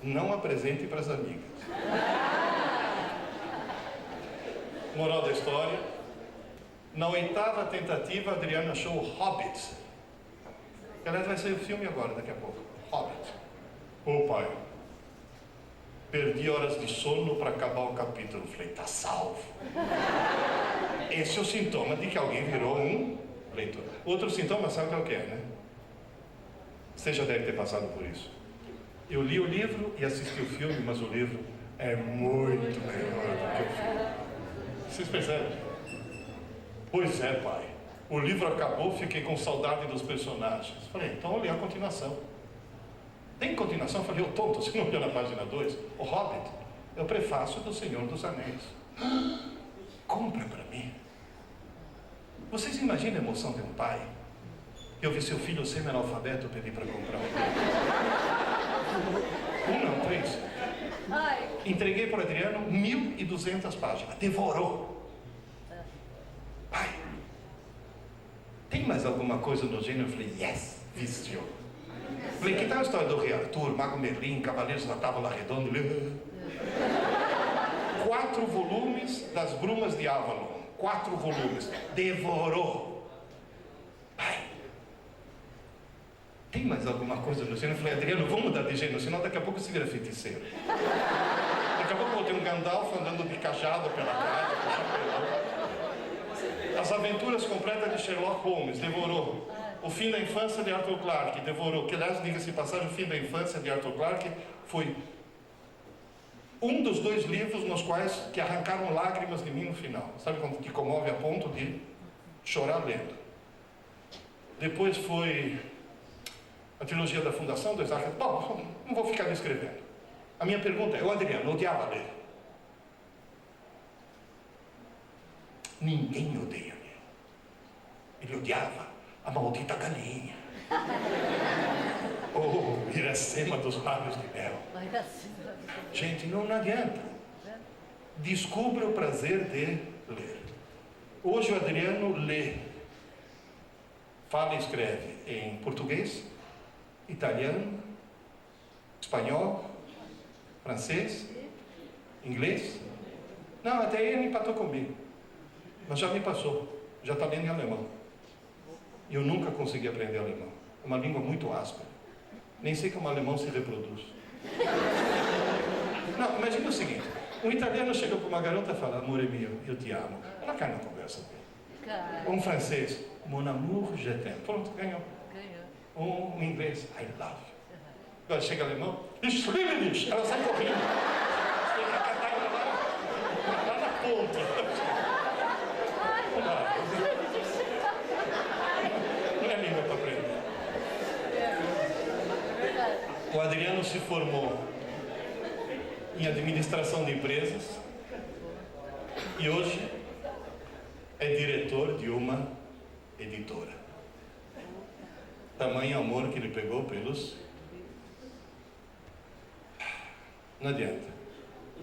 não apresente para as amigas. Moral da história. Na 8ª tentativa, Adriana achou o Hobbit. Aliás, vai sair o filme agora, daqui a pouco. Hobbit. Ô pai, perdi horas de sono para acabar o capítulo. Falei, tá salvo. Esse é o sintoma de que alguém virou um leitor. Outro sintoma, sabe qual que é, né? Você já deve ter passado por isso. Eu li o livro e assisti o filme, mas o livro é muito melhor do que o filme. Vocês percebem? Pois é, pai. O livro acabou, fiquei com saudade dos personagens. Falei, então eu li a continuação. Tem continuação? Falei, ô tonto, você não viu na página 2? O Hobbit é o prefácio do Senhor dos Anéis. Compra para mim. Vocês imaginam a emoção de um pai? Eu vi seu filho semi-analfabeto, pedir para comprar um não, 3. Entreguei para o Adriano 1.200 páginas. Devorou. Pai, tem mais alguma coisa no gênero? Eu falei, yes, vestiu. Falei, que tal a história do Rei Arthur, Mago Merlin, Cavaleiros da Távola Redonda? 4 volumes das Brumas de Avalon. 4 volumes. Devorou. Pai, tem mais alguma coisa no gênero? Eu falei, Adriano, vamos mudar de gênero, senão daqui a pouco se vira feiticeiro. Daqui a pouco eu vou ter um Gandalf andando de cajado pela casa, com chapéu. As aventuras completas de Sherlock Holmes, devorou. O fim da infância de Arthur Clarke, devorou. Que, aliás, diga-se de passagem, o fim da infância de Arthur Clarke foi um dos 2 livros nos quais que arrancaram lágrimas de mim no final. Sabe quando que comove a ponto de chorar lendo. Depois foi a trilogia da Fundação do Isaac. Bom, não vou ficar descrevendo. A minha pergunta é, o Adriano odiava ler? Ninguém odeia ler. Ele odiava a maldita galinha. Oh, Iracema dos lábios de mel. Gente, não adianta. Descubra o prazer de ler. Hoje o Adriano lê, fala e escreve em português, italiano, espanhol, francês, inglês. Não, até ele empatou comigo. Mas já me passou. Já está lendo em alemão. E eu nunca consegui aprender alemão. É uma língua muito áspera. Nem sei como o alemão se reproduz. Não, imagina o seguinte. Um italiano chega para uma garota e fala, amore mio, eu te amo. Ela cai na conversa dele. Um francês, mon amour, je t'aime. Pronto, ganhou. Um inglês, I love you. Agora chega alemão, ela sai correndo. Tem que catar ela lá na ponta. Não é língua para aprender. O Adriano se formou em administração de empresas e hoje é diretor de uma editora. Tamanho amor que ele pegou pelos... Não adianta.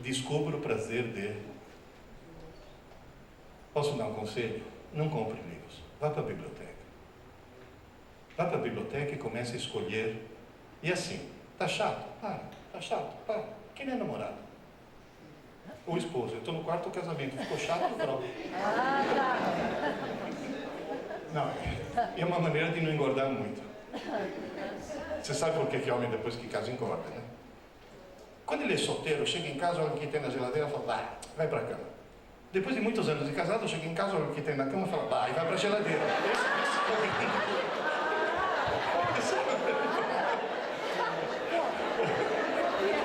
Descubra o prazer de... Posso dar um conselho? Não compre livros. Vá para a biblioteca. Vá para a biblioteca e comece a escolher. E assim, tá chato? Para. Tá chato? Para. Quem é namorado? Ou esposa. Eu estou no quarto do casamento. Ficou chato? Pronto. Não, é uma maneira de não engordar muito. Você sabe por que homem depois que casa engorda, né? Quando ele é solteiro, chega em casa, olha o que tem na geladeira e fala, vai para a cama. Depois de muitos anos de casado, chega em casa, olha o que tem na cama e fala, vai para a geladeira.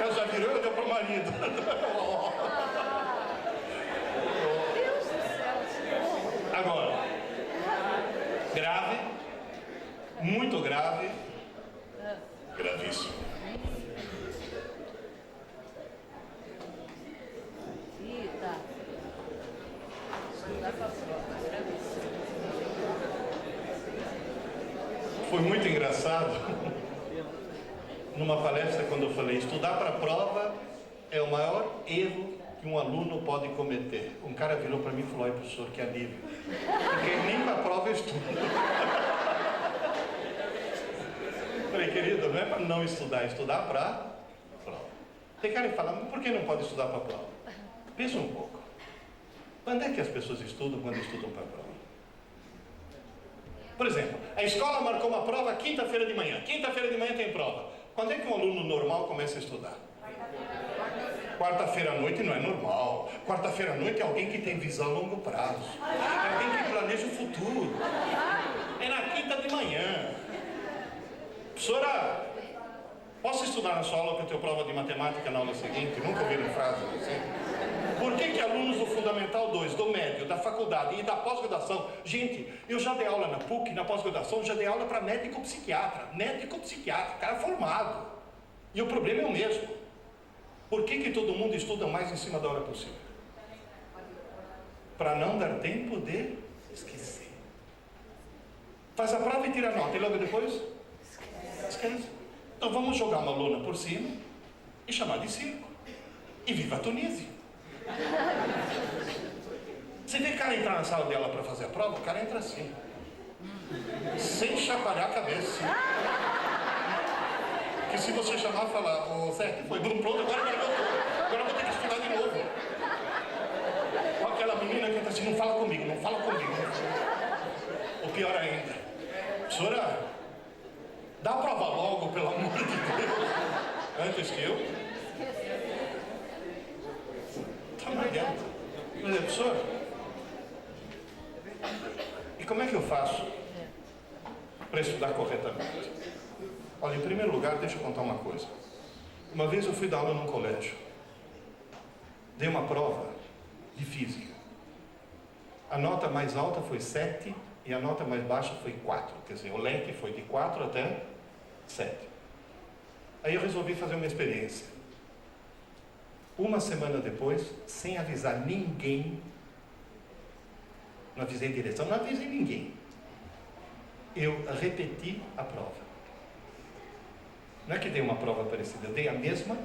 Ela já virou e deu para o marido. Agora, grave, muito grave, gravíssimo. Foi muito engraçado. Numa palestra, quando eu falei, estudar para a prova é o maior erro que um aluno pode cometer. Um cara virou para mim e falou, ai professor, que alívio. Porque nem para a prova eu estudo. Falei, querido, não é para não estudar, é estudar para a prova. Tem cara que fala, mas por que não pode estudar para a prova? Pensa um pouco. Quando é que as pessoas estudam quando estudam para a prova? Por exemplo, a escola marcou uma prova quinta-feira de manhã. Quinta-feira de manhã tem prova. Quando é que um aluno normal começa a estudar? Quarta-feira à noite não é normal. Quarta-feira à noite é alguém que tem visão a longo prazo. É alguém que planeja o futuro. É na quinta de manhã. Professora, posso estudar na sua aula que eu tenho prova de matemática na aula seguinte? Nunca ouviram frases assim? Por que Alunos do Fundamental 2, do médio, da faculdade e da pós-graduação... Gente, eu já dei aula na PUC, na pós-graduação, já dei aula para médico-psiquiatra, cara formado. E o problema é o mesmo. Por que todo mundo estuda mais em cima da hora possível? Para não dar tempo de esquecer. Faz a prova e tira a nota, e logo depois? Esquece. Então vamos jogar uma lona por cima e chamar de circo. E viva a Tunísia. Você vê o cara entrar na sala dela para fazer a prova, o cara entra assim, sem chacoalhar a cabeça. Que se você chamar e falar, ô Zé, que foi pronto, agora eu vou ter que estudar de novo. Com aquela menina que entra assim, não fala comigo. Ou pior ainda, professora, dá a prova logo, pelo amor de Deus, antes que eu. Tá mais dentro. Professor, e como é que eu faço para estudar corretamente? Olha, em primeiro lugar, deixa eu contar uma coisa. Uma vez eu fui dar aula num colégio. Dei uma prova de física. A nota mais alta foi 7 e a nota mais baixa foi 4. Quer dizer, o leque foi de 4 até 7. Aí eu resolvi fazer uma experiência. Uma semana depois, sem avisar ninguém, não avisei direção, não avisei ninguém, eu repeti a prova. Não é que dei uma prova parecida, eu dei a mesma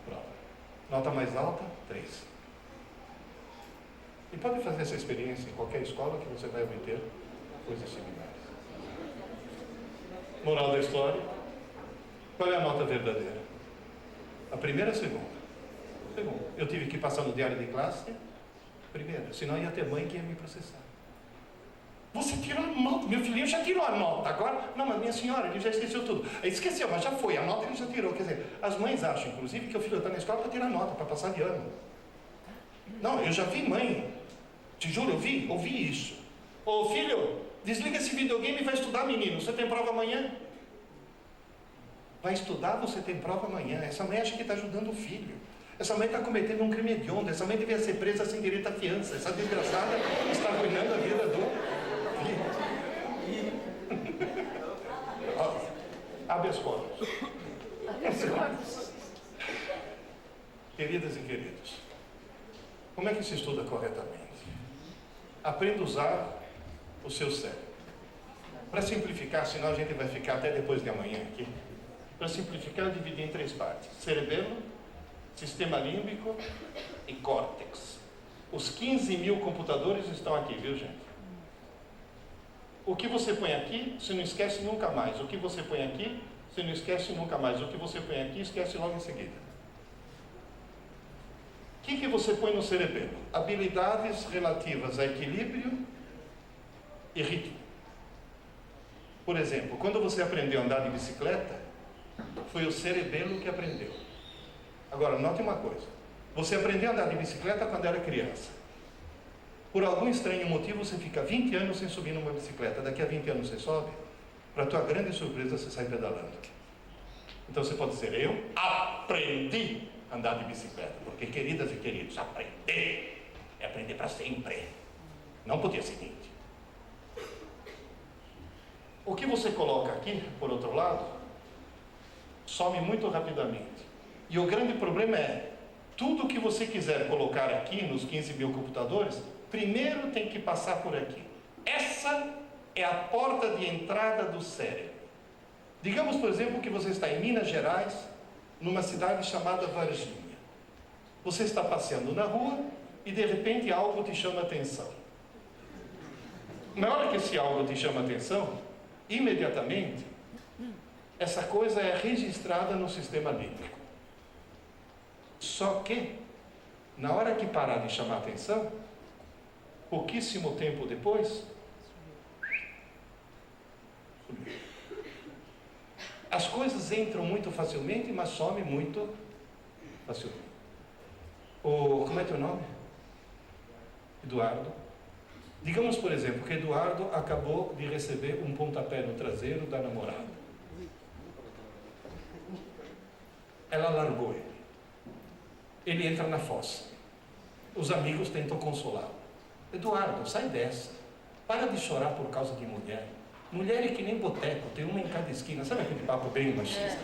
prova. Nota mais alta, 3. E pode fazer essa experiência em qualquer escola que você vai obter coisas similares. Moral da história: qual é a nota verdadeira? A primeira ou a segunda? Segunda. Eu tive que passar no diário de classe primeira, senão ia ter mãe que ia me processar. Você tirou a nota, meu filhinho já tirou a nota, agora, não, mas minha senhora, ele já esqueceu tudo. Ele esqueceu, mas já foi, a nota ele já tirou. Quer dizer, as mães acham, inclusive, que o filho está na escola para tirar nota, para passar de ano. Não, eu já vi mãe, te juro, eu ouvi isso. Ô filho, desliga esse videogame e vai estudar, menino, você tem prova amanhã? Vai estudar, você tem prova amanhã. Essa mãe acha que está ajudando o filho. Essa mãe está cometendo um crime hediondo, essa mãe devia ser presa sem direito à fiança. Essa desgraçada está arruinando a vida do... Abre as portas. Queridas e queridos, como é que se estuda corretamente? Aprenda a usar o seu cérebro. Para simplificar, senão a gente vai ficar até depois de amanhã aqui. Para simplificar, eu dividi em 3 partes: cerebelo, sistema límbico e córtex. Os 15 mil computadores estão aqui, viu, gente? O que você põe aqui, você não esquece nunca mais. O que você põe aqui, você não esquece nunca mais. O que você põe aqui, esquece logo em seguida. O que você põe no cerebelo? Habilidades relativas a equilíbrio e ritmo. Por exemplo, quando você aprendeu a andar de bicicleta, foi o cerebelo que aprendeu. Agora, note uma coisa. Você aprendeu a andar de bicicleta quando era criança. Por algum estranho motivo, você fica 20 anos sem subir numa bicicleta. Daqui a 20 anos você sobe. Para tua grande surpresa, você sai pedalando. Então você pode dizer: eu aprendi a andar de bicicleta. Porque, queridas e queridos, aprender é aprender para sempre. Não para o dia seguinte. O que você coloca aqui, por outro lado, some muito rapidamente. E o grande problema é, tudo que você quiser colocar aqui nos 15 mil computadores, primeiro tem que passar por aqui. Essa é a porta de entrada do cérebro. Digamos, por exemplo, que você está em Minas Gerais, numa cidade chamada Varginha. Você está passeando na rua e de repente algo te chama a atenção. Na hora que esse algo te chama a atenção, imediatamente, essa coisa é registrada no sistema límbico. Só que, na hora que parar de chamar a atenção, pouquíssimo tempo depois, As coisas entram muito facilmente, mas somem muito facilmente. Como é teu nome? Eduardo. Digamos, por exemplo, que Eduardo acabou de receber um pontapé no traseiro da namorada. Ela largou ele. Ele entra na fossa. Os amigos tentam consolá-lo. Eduardo, sai dessa. Para de chorar por causa de mulher. Mulher é que nem boteco, tem uma em cada esquina. Sabe aquele papo bem machista?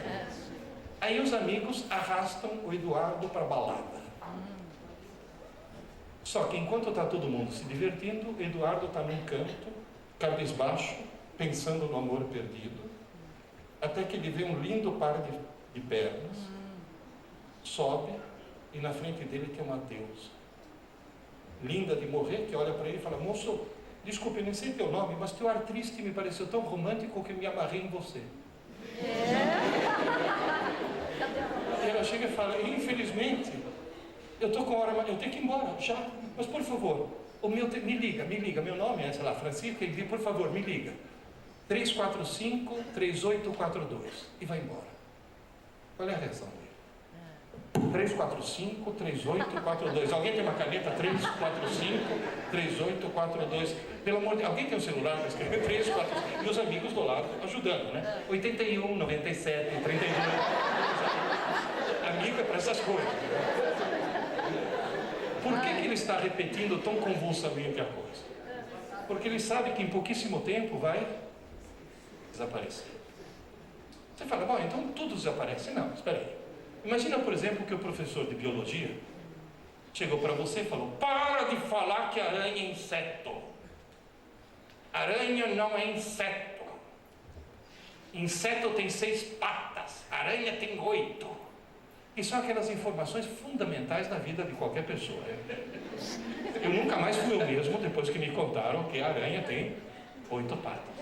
Aí os amigos arrastam o Eduardo para a balada. Só que enquanto está todo mundo se divertindo, Eduardo está num canto, cabisbaixo, pensando no amor perdido, até que ele vê um lindo par de pernas, sobe, e na frente dele tem uma deusa, linda de morrer, que olha para ele e fala: moço, desculpe, nem sei teu nome, mas teu ar triste me pareceu tão romântico que me amarrei em você. E ela chega e fala: infelizmente, eu estou com hora, eu tenho que ir embora, já, mas por favor, me liga, meu nome é, sei lá, Francisco, ele diz: por favor, me liga, 345-3842, e vai embora. Qual é a reação dele? 345-3842, alguém tem uma caneta? 345-3842, pelo amor de Deus, alguém tem um celular para escrever? 345, e os amigos do lado ajudando, né? 81, 97, 32, amigo é para essas coisas. Por que ele está repetindo tão convulsamente a coisa? Porque ele sabe que em pouquíssimo tempo vai desaparecer. Você fala: bom, então tudo desaparece. Não, espera aí. Imagina, por exemplo, que o professor de biologia chegou para você e falou: para de falar que aranha é inseto. Aranha não é inseto. Inseto tem 6 patas, aranha tem 8. E são aquelas informações fundamentais na vida de qualquer pessoa. Eu nunca mais fui o mesmo depois que me contaram que a aranha tem 8 patas.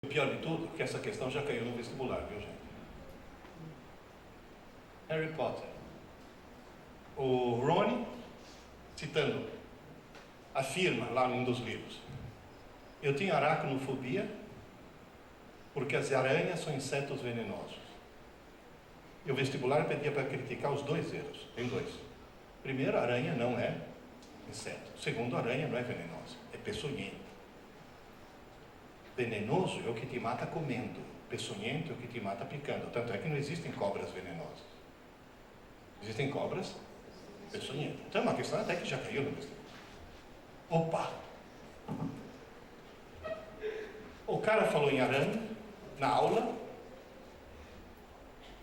O pior de tudo é que essa questão já caiu no vestibular, viu, gente? Harry Potter. O Rony, citando, afirma lá num dos livros: eu tenho aracnofobia porque as aranhas são insetos venenosos. E o vestibular pedia para criticar os 2 erros. Tem 2. Primeiro, a aranha não é inseto. Segundo, a aranha não é venenosa, é peçonhenta. Venenoso é o que te mata comendo, peçonhento é o que te mata picando. Tanto é que não existem cobras venenosas. Existem cobras peçonhentas. Então é uma questão até que já caiu no vestibular. Opa! O cara falou em aranha na aula.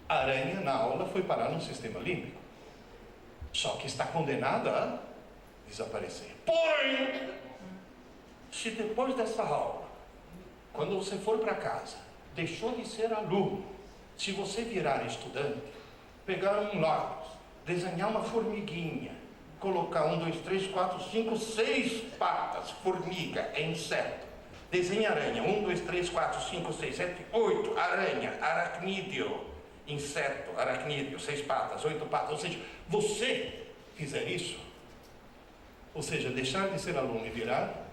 A aranha na aula foi parar no sistema límbico. Só que está condenada a desaparecer. Porém, se depois dessa aula, quando você for para casa, deixou de ser aluno, se você virar estudante, pegar um lápis, desenhar uma formiguinha, colocar 1, 2, 3, 4, 5, 6 patas, formiga, é inseto. Desenha aranha, 1, 2, 3, 4, 5, 6, 7, 8, aranha, aracnídeo, inseto, aracnídeo, 6 patas, 8 patas. Ou seja, você fizer isso, ou seja, deixar de ser aluno e virar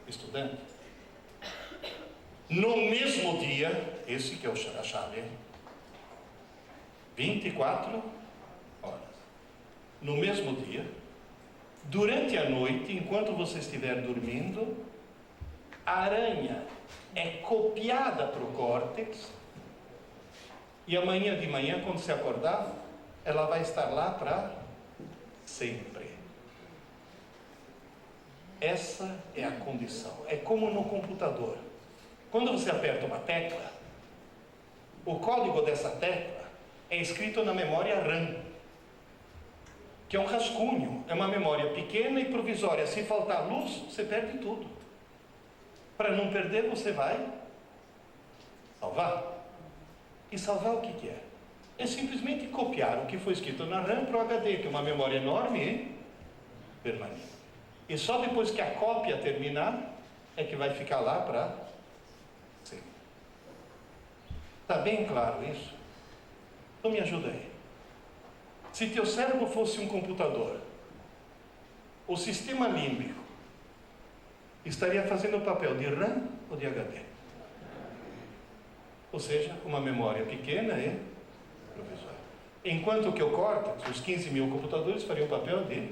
estudante, no mesmo dia, esse que é a chave, 24 horas, no mesmo dia, durante a noite, enquanto você estiver dormindo, a aranha é copiada para o córtex, e amanhã de manhã, quando se acordar, ela vai estar lá para sempre. Essa é a condição. É como no computador. Quando você aperta uma tecla, o código dessa tecla é escrito na memória RAM, que é um rascunho, é uma memória pequena e provisória. Se faltar luz, você perde tudo. Para não perder, você vai salvar. E salvar o que é? É simplesmente copiar o que foi escrito na RAM para o HD, que é uma memória enorme e permanente. E só depois que a cópia terminar, é que vai ficar lá para sempre. Está bem claro isso? Então me ajuda aí. Se teu cérebro fosse um computador, o sistema límbico estaria fazendo o papel de RAM ou de HD? Ou seja, uma memória pequena e provisória. Enquanto que o córtex, os 15 mil computadores, fariam o papel de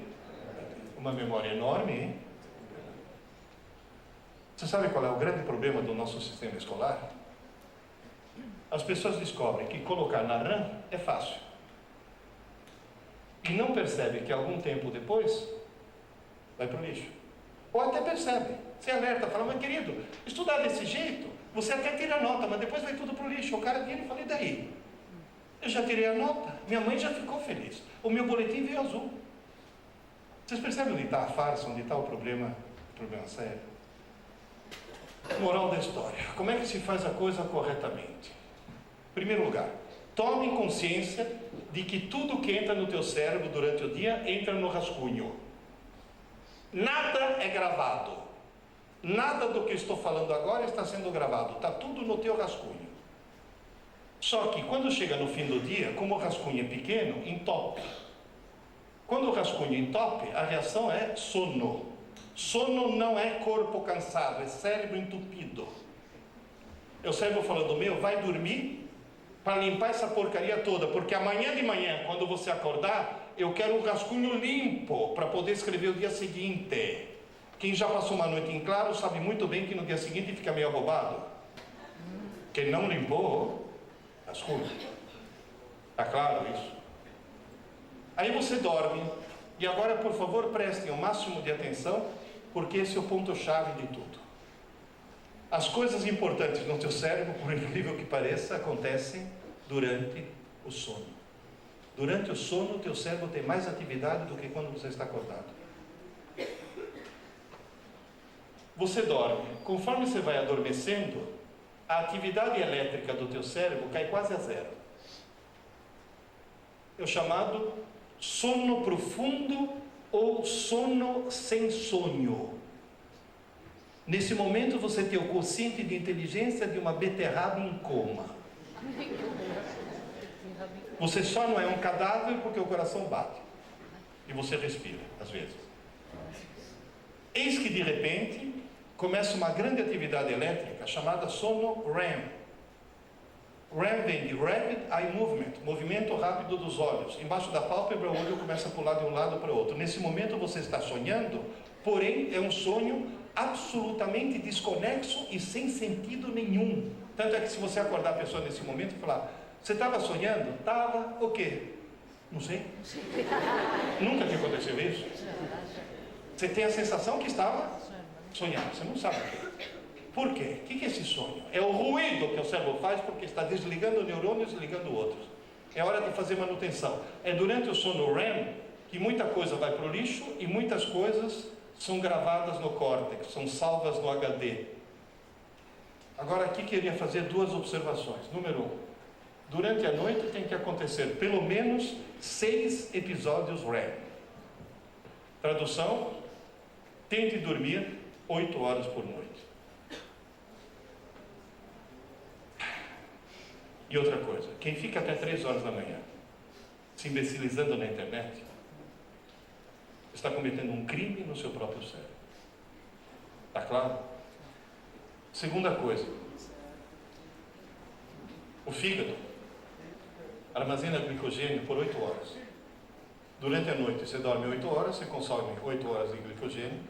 uma memória enorme e... Você sabe qual é o grande problema do nosso sistema escolar? As pessoas descobrem que colocar na RAM é fácil. E não percebem que algum tempo depois vai para o lixo. Ou até percebem. Você alerta, fala, mas querido, estudar desse jeito, você até tira nota, mas depois vai tudo para o lixo. O cara vira e fala, e daí? Eu já tirei a nota, minha mãe já ficou feliz. O meu boletim veio azul. Vocês percebem onde está a farsa, onde está o problema sério? Moral da história. Como é que se faz a coisa corretamente? Em primeiro lugar, tome consciência de que tudo que entra no teu cérebro durante o dia entra no rascunho. Nada é gravado. Nada do que estou falando agora está sendo gravado. Está tudo no teu rascunho. Só que quando chega no fim do dia, como o rascunho é pequeno, entope. Quando o rascunho entope, a reação é sono. Sono não é corpo cansado, é cérebro entupido. É o cérebro falando, vai dormir para limpar essa porcaria toda, porque amanhã de manhã, quando você acordar, eu quero um rascunho limpo para poder escrever o dia seguinte. Quem já passou uma noite em claro sabe muito bem que no dia seguinte fica meio abobado. Quem não limpou, rascunho. Está claro isso? Aí você dorme. E agora, por favor, prestem o máximo de atenção, porque esse é o ponto-chave de tudo. As coisas importantes no teu cérebro, por incrível que pareça, acontecem durante o sono. Durante o sono, o teu cérebro tem mais atividade do que quando você está acordado. Você dorme. Conforme você vai adormecendo, a atividade elétrica do teu cérebro cai quase a zero. É o chamado sono profundo ou sono sem sonho. Nesse momento você tem o quociente de inteligência de uma beterraba em coma. Você só não é um cadáver porque o coração bate. E você respira, às vezes. Eis que de repente começa uma grande atividade elétrica chamada sono REM. REM vem de Rapid Eye Movement, movimento rápido dos olhos. Embaixo da pálpebra o olho começa a pular de um lado para o outro. Nesse momento você está sonhando, porém é um sonho absolutamente desconexo e sem sentido nenhum. Tanto é que se você acordar a pessoa nesse momento e falar, você estava sonhando? Estava, o quê? Não sei. Nunca te aconteceu isso? Você tem a sensação que estava sonhando, você não sabe o quê. Por quê? O que é esse sonho? É o ruído que o cérebro faz porque está desligando neurônios e ligando outros. É hora de fazer manutenção. É durante o sono REM que muita coisa vai para o lixo e muitas coisas são gravadas no córtex, são salvas no HD. Agora aqui queria fazer duas observações. Número 1. Durante a noite tem que acontecer pelo menos 6 episódios REM. Tradução: tente dormir 8 horas por noite. E outra coisa, quem fica até 3 horas da manhã se imbecilizando na internet está cometendo um crime no seu próprio cérebro. Está claro? Segunda coisa, o fígado armazena glicogênio por 8 horas. Durante a noite você dorme 8 horas, você consome 8 horas de glicogênio,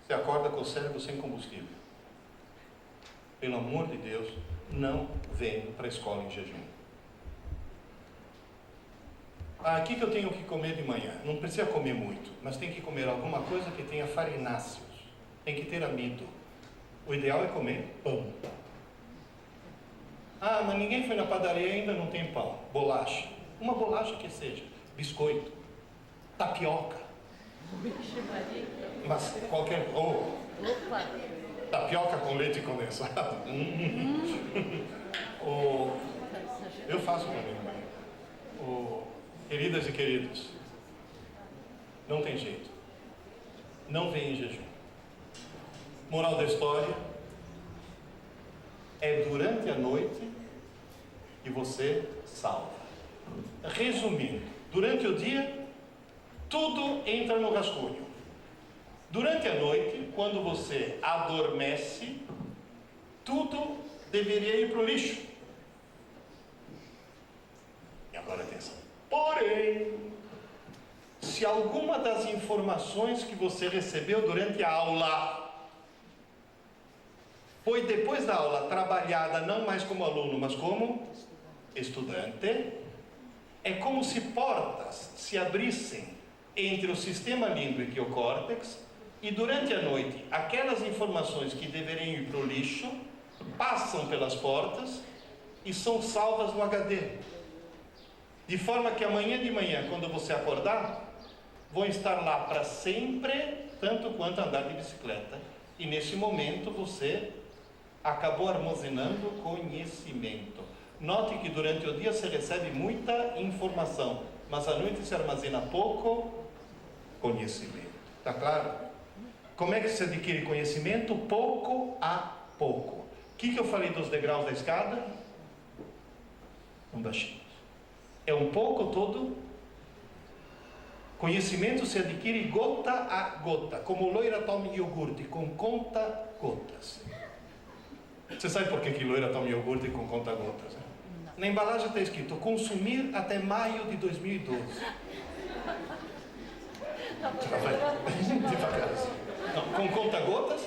você acorda com o cérebro sem combustível. Pelo amor de Deus, não venha para a escola em jejum. O que eu tenho que comer de manhã? Não precisa comer muito, mas tem que comer alguma coisa que tenha farináceos. Tem que ter amido. O ideal é comer pão. Mas ninguém foi na padaria e ainda não tem pão. Bolacha. Uma bolacha que seja. Biscoito. Tapioca. Mas qualquer... tapioca com leite condensado. Eu faço para mim também. Queridas e queridos, não tem jeito. Não vem em jejum. Moral da história: é durante a noite que você salva. Resumindo, durante o dia, tudo entra no rascunho. Durante a noite, quando você adormece, tudo deveria ir para o lixo. E agora atenção. Porém, se alguma das informações que você recebeu durante a aula foi depois da aula trabalhada não mais como aluno, mas como estudante, é como se portas se abrissem entre o sistema límbico e o córtex, e durante a noite aquelas informações que deveriam ir para o lixo passam pelas portas e são salvas no HD, de forma que amanhã de manhã, quando você acordar, vão estar lá para sempre, tanto quanto andar de bicicleta. E nesse momento você acabou armazenando conhecimento. Note que durante o dia você recebe muita informação, mas à noite se armazena pouco conhecimento. Está claro? Como é que se adquire conhecimento? Pouco a pouco. O que eu falei dos degraus da escada? Baixinhos. É um pouco todo. Conhecimento se adquire gota a gota, como loira toma iogurte, com conta-gotas. Você sabe por que loira toma iogurte com conta-gotas? Né? Na embalagem está escrito: consumir até maio de 2012. Não, com conta-gotas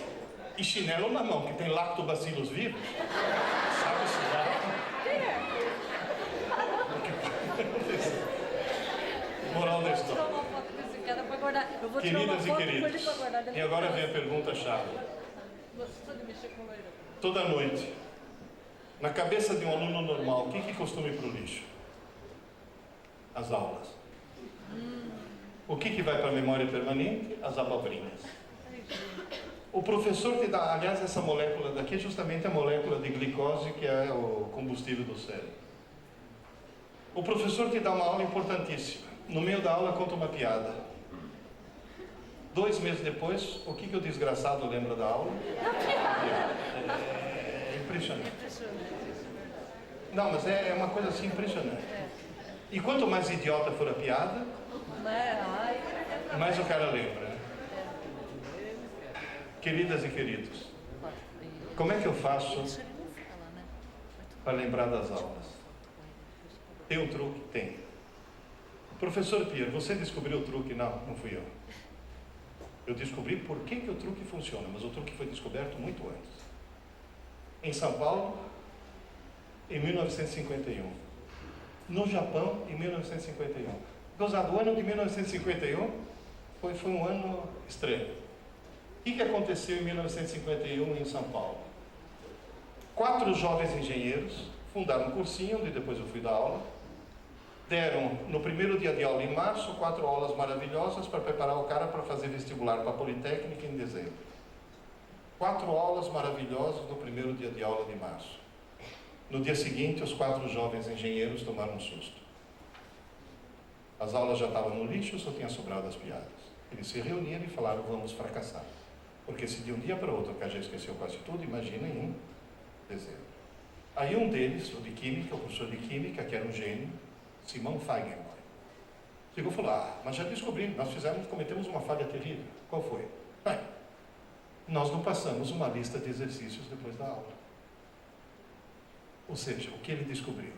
e chinelo na mão, que tem lactobacilos vivos. Sabe se dá? Moral da história. Queridas e queridos, e agora vem a pergunta-chave. Toda noite, na cabeça de um aluno normal, o que costuma ir para o lixo? As aulas. O que vai para a memória permanente? As abobrinhas. O professor te dá, aliás, essa molécula daqui é justamente a molécula de glicose, que é o combustível do cérebro. O professor te dá uma aula importantíssima. No meio da aula conta uma piada. 2 meses depois, o que o desgraçado lembra da aula? É impressionante. Não, mas é uma coisa assim impressionante. E quanto mais idiota for a piada, mais o cara lembra, né? Queridas e queridos, como é que eu faço para lembrar das aulas? Tem um truque? Tem. Professor Pierre, você descobriu o truque? Não, não fui eu. Eu descobri por que o truque funciona, mas o truque foi descoberto muito antes. Em São Paulo, em 1951. No Japão, em 1951. Gozado, o ano de 1951 foi um ano estranho. O que aconteceu em 1951 em São Paulo? 4 jovens engenheiros fundaram um cursinho, onde depois eu fui dar aula. Deram, no primeiro dia de aula em março, 4 aulas maravilhosas para preparar o cara para fazer vestibular para a Politécnica em dezembro. 4 aulas maravilhosas no primeiro dia de aula de março. No dia seguinte, os 4 jovens engenheiros tomaram um susto. As aulas já estavam no lixo, só tinha sobrado as piadas. Eles se reuniram e falaram: vamos fracassar. Porque se de um dia para outro o cara já esqueceu quase tudo, imagina em dezembro. Aí um deles, o de Química, o professor de Química, que era um gênio, Simão Feigenbaum, chegou e falou: mas já descobri, nós cometemos uma falha terrível. Qual foi? Nós não passamos uma lista de exercícios depois da aula. Ou seja, o que ele descobriu?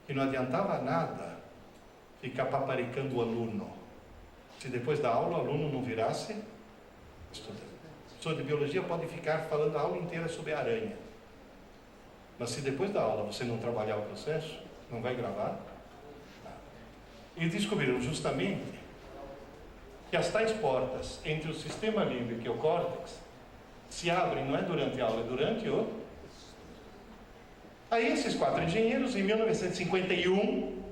Que não adiantava nada ficar paparicando o aluno, se depois da aula o aluno não virasse estudante. O professor de biologia pode ficar falando a aula inteira sobre a aranha, mas se depois da aula você não trabalhar o processo, não vai gravar nada. E descobriram justamente que as tais portas entre o sistema límbico e o córtex se abrem, não é durante a aula, é durante o... Aí esses 4 engenheiros, em 1951,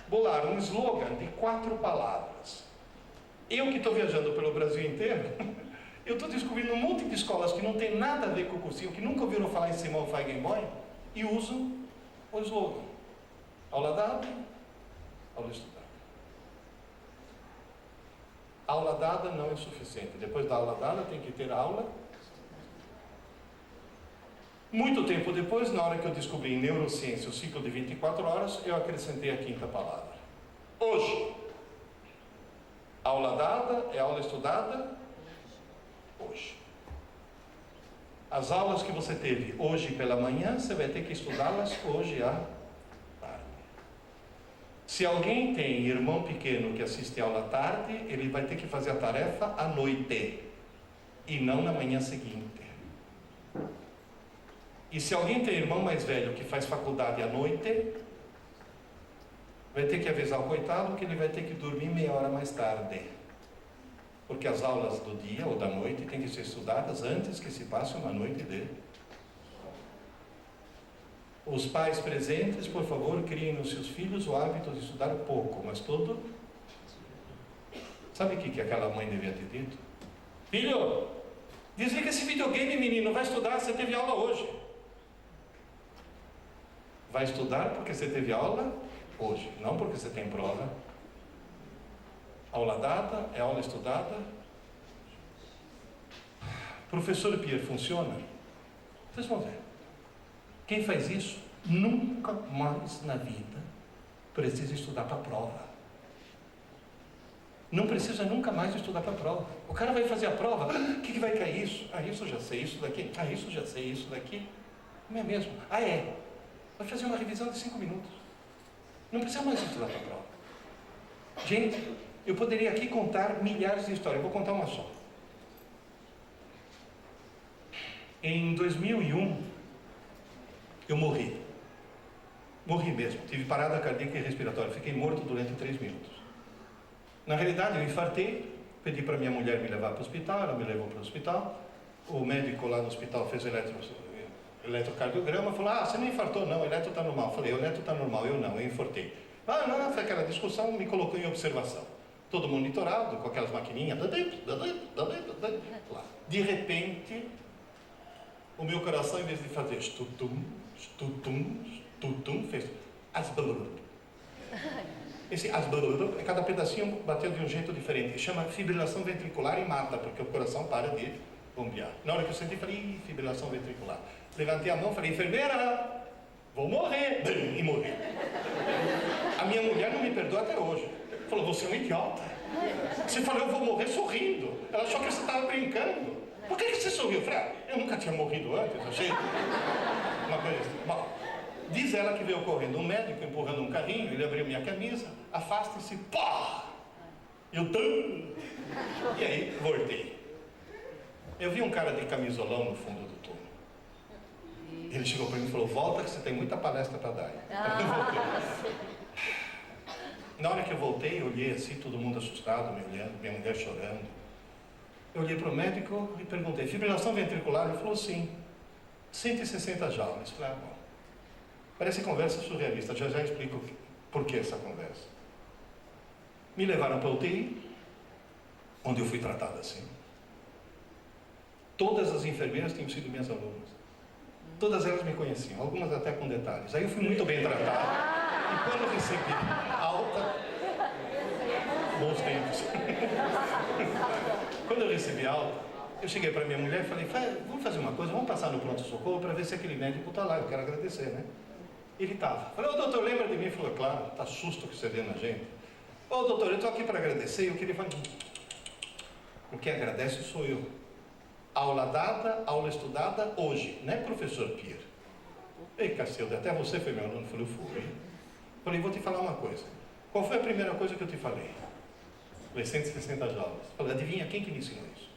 bolaram um slogan de 4 palavras. Eu que estou viajando pelo Brasil inteiro, eu estou descobrindo um monte de escolas que não tem nada a ver com o cursinho, que nunca ouviram falar em Simão Feigenbaum, e usam o slogan: aula dada, aula estudada. Aula dada não é suficiente. Depois da aula dada tem que ter aula. Muito tempo depois, na hora que eu descobri em neurociência o ciclo de 24 horas, eu acrescentei a 5ª palavra. Hoje, aula dada é aula estudada As aulas que você teve hoje pela manhã, você vai ter que estudá-las hoje à tarde. Se alguém tem irmão pequeno que assiste aula à tarde, ele vai ter que fazer a tarefa à noite e não na manhã seguinte. E se alguém tem irmão mais velho que faz faculdade à noite, vai ter que avisar o coitado que ele vai ter que dormir meia hora mais tarde. Porque as aulas do dia ou da noite têm que ser estudadas antes que se passe uma noite dele. Os pais presentes, por favor, criem nos seus filhos o hábito de estudar pouco, mas todo. Sabe o que aquela mãe devia ter dito? Filho, desliga esse videogame, menino, vai estudar, você teve aula hoje. Vai estudar porque você teve aula hoje, não porque você tem prova. Aula dada é aula estudada. Professor Pierre, funciona? Vocês vão ver. Quem faz isso nunca mais na vida precisa estudar para a prova. Não precisa nunca mais estudar para a prova. O cara vai fazer a prova, o que vai cair isso? Ah, isso eu já sei, isso daqui. Ah, isso eu já sei, isso daqui. Não é mesmo? Ah, é. Vai fazer uma revisão de 5 minutos. Não precisa mais estudar para a prova. Gente, eu poderia aqui contar milhares de histórias. Eu vou contar uma só. Em 2001, eu morri. Morri mesmo. Tive parada cardíaca e respiratória. Fiquei morto durante 3 minutos. Na realidade, eu infartei. Pedi para minha mulher me levar para o hospital. Ela me levou para o hospital. O médico lá no hospital fez eletrocardiograma. Falou, ah, você não infartou não, o eletro está normal. Eu falei, o eletro está normal. Eu não, eu infartei. Ah, não, foi aquela discussão, me colocou em observação. Todo monitorado, com aquelas maquininhas. Lá. De repente, o meu coração, em vez de fazer estutum, fez asbalur. Esse asbalur, cada pedacinho bateu de um jeito diferente. Chama fibrilação ventricular e mata, porque o coração para de bombear. Na hora que eu senti, falei, fibrilação ventricular. Levantei a mão, falei, enfermeira, vou morrer. E morri. A minha mulher não me perdoa até hoje. Falou, você é um idiota. Você falou, eu vou morrer sorrindo. Ela achou que você estava brincando. Por que você sorriu? Eu falei, eu nunca tinha morrido antes, achei uma coisa assim. Bom, diz ela que veio correndo um médico, empurrando um carrinho, ele abriu minha camisa, afasta-se, pá! Eu dou! E aí, voltei. Eu vi um cara de camisolão no fundo do túnel. Ele chegou para mim e falou, volta que você tem muita palestra para dar. Eu voltei. Na hora que eu voltei, eu olhei assim, todo mundo assustado, me olhando, minha mulher chorando. Eu olhei para o médico e perguntei, fibrilação ventricular? Ele falou, sim. 160 joules. Eu falei, bom. Parece conversa surrealista, já explico por que essa conversa. Me levaram para a UTI, onde eu fui tratado assim. Todas as enfermeiras tinham sido minhas alunas. Todas elas me conheciam, algumas até com detalhes. Aí eu fui muito bem tratado. E quando eu recebi alta, bons tempos. Quando eu recebi alta, eu cheguei para minha mulher e falei, vamos fazer uma coisa, vamos passar no pronto-socorro para ver se aquele médico está lá, eu quero agradecer, né? Ele estava. Falei, ô doutor, lembra de mim? Ele falou, claro, tá susto que você vê na gente. Ô doutor, eu estou aqui para agradecer, eu queria falar, o que agradece sou eu. Aula dada, aula estudada hoje, né, professor Pierre? Ei, Cacilda, até você foi meu aluno. Falei, eu fui. Falei, vou te falar uma coisa. Qual foi a primeira coisa que eu te falei? Falei, 160 joules. Falei, adivinha quem que me ensinou isso?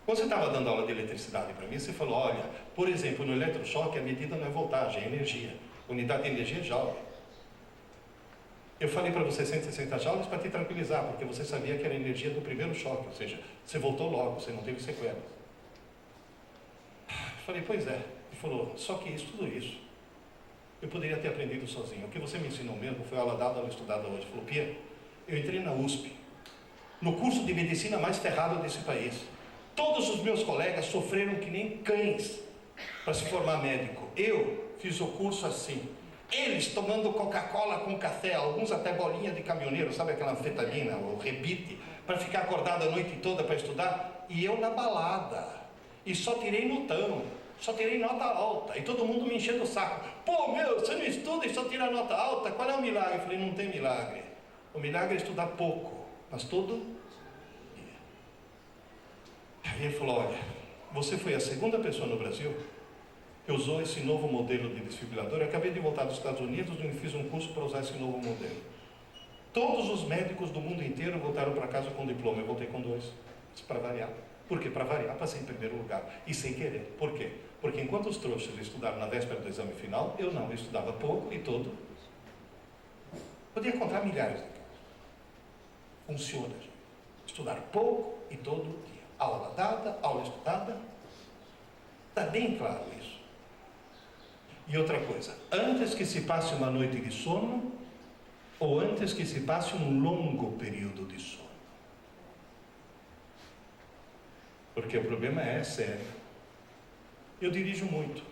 Quando você estava dando aula de eletricidade para mim, você falou, olha, por exemplo, no eletrochoque a medida não é voltagem, é energia. Unidade de energia é joule. Eu falei para você 160 joules para te tranquilizar, porque você sabia que era a energia do primeiro choque, ou seja, você voltou logo, você não teve sequelas. Eu falei, pois é. Ele falou, só que isso, tudo isso, eu poderia ter aprendido sozinho. O que você me ensinou mesmo foi aula dada, aula estudada hoje. Ele falou, Pierre, eu entrei na USP, no curso de medicina mais ferrado desse país. Todos os meus colegas sofreram que nem cães para se formar médico. Eu fiz o curso assim. Eles tomando Coca-Cola com café, alguns até bolinha de caminhoneiro, sabe aquela anfetamina, ou rebite, para ficar acordado a noite toda para estudar. E eu na balada. E só tirei notão, só tirei nota alta. E todo mundo me enchendo o saco. Pô, meu, você não estuda e só tira nota alta? Qual é o milagre? Eu falei, não tem milagre. O milagre é estudar pouco, mas todo dia. Aí ele falou, olha, Você foi a segunda pessoa no Brasil que usou esse novo modelo de desfibrilador. Eu acabei de voltar dos Estados Unidos e fiz um curso para usar esse novo modelo. Todos os médicos do mundo inteiro voltaram para casa com diploma. Eu voltei com 2, para variar. Por quê? Para variar, passei em primeiro lugar. E sem querer. Por quê? Porque enquanto os trouxas estudaram na véspera do exame final, eu não. Eu estudava pouco e todo. Podia contar milhares de casos. Funciona, gente. Estudar pouco e todo dia. Aula dada, aula estudada. Está bem claro isso. E outra coisa, antes que se passe uma noite de sono, ou antes que se passe um longo período de sono. Porque o problema é sério. Eu dirijo muito.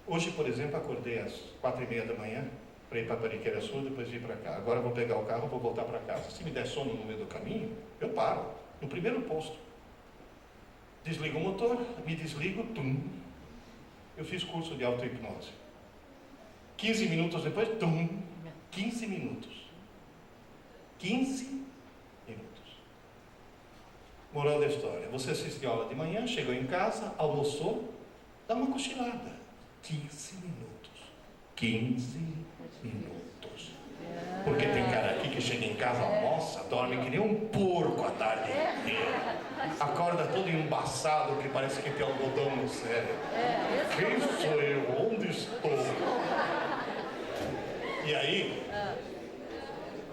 Hoje, por exemplo, acordei às 4h30 da manhã para ir para Pariqueira Sul, depois vir para cá. Agora vou pegar o carro e vou voltar para casa. Se me der sono no meio do caminho, eu paro, no primeiro posto. Desligo o motor, me desligo, tum. Eu fiz curso de auto-hipnose. 15 minutos depois, tum. 15 minutos. 15 minutos. Moral da história. Você assistiu a aula de manhã, chegou em casa, almoçou, dá uma cochilada. 15 minutos. 15 minutos. Porque tem cara aqui que chega em casa, almoça, dorme que nem um porco a tarde inteira. Acorda todo embaçado, que parece que tem algodão no cérebro. Quem sou eu? Onde estou? E aí,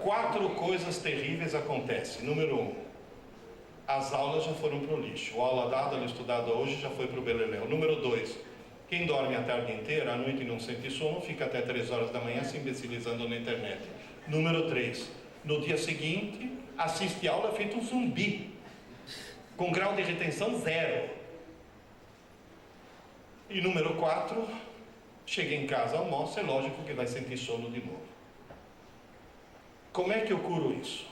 4 coisas terríveis acontecem. Número 1, as aulas já foram para o lixo. A aula dada, a estudada hoje já foi para o beleléu. Número 2, quem dorme a tarde inteira, à noite não sente sono, fica até 3 horas da manhã se imbecilizando na internet. Número 3, no dia seguinte, assiste a aula feito um zumbi, com grau de retenção 0. E número 4, chega em casa, almoça, é lógico que vai sentir sono de novo. Como é que eu curo isso?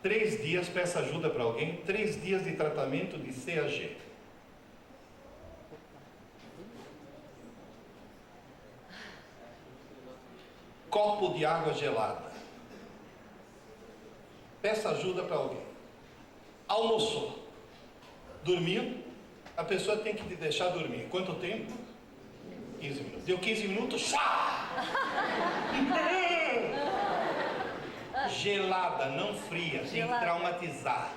3 dias, peça ajuda para alguém, 3 dias de tratamento de CAG. Copo de água gelada. Peça ajuda para alguém. Almoçou. Dormiu. A pessoa tem que te deixar dormir. Quanto tempo? 15 minutos. Deu 15 minutos, chá! Gelada, não fria. Tem que traumatizar.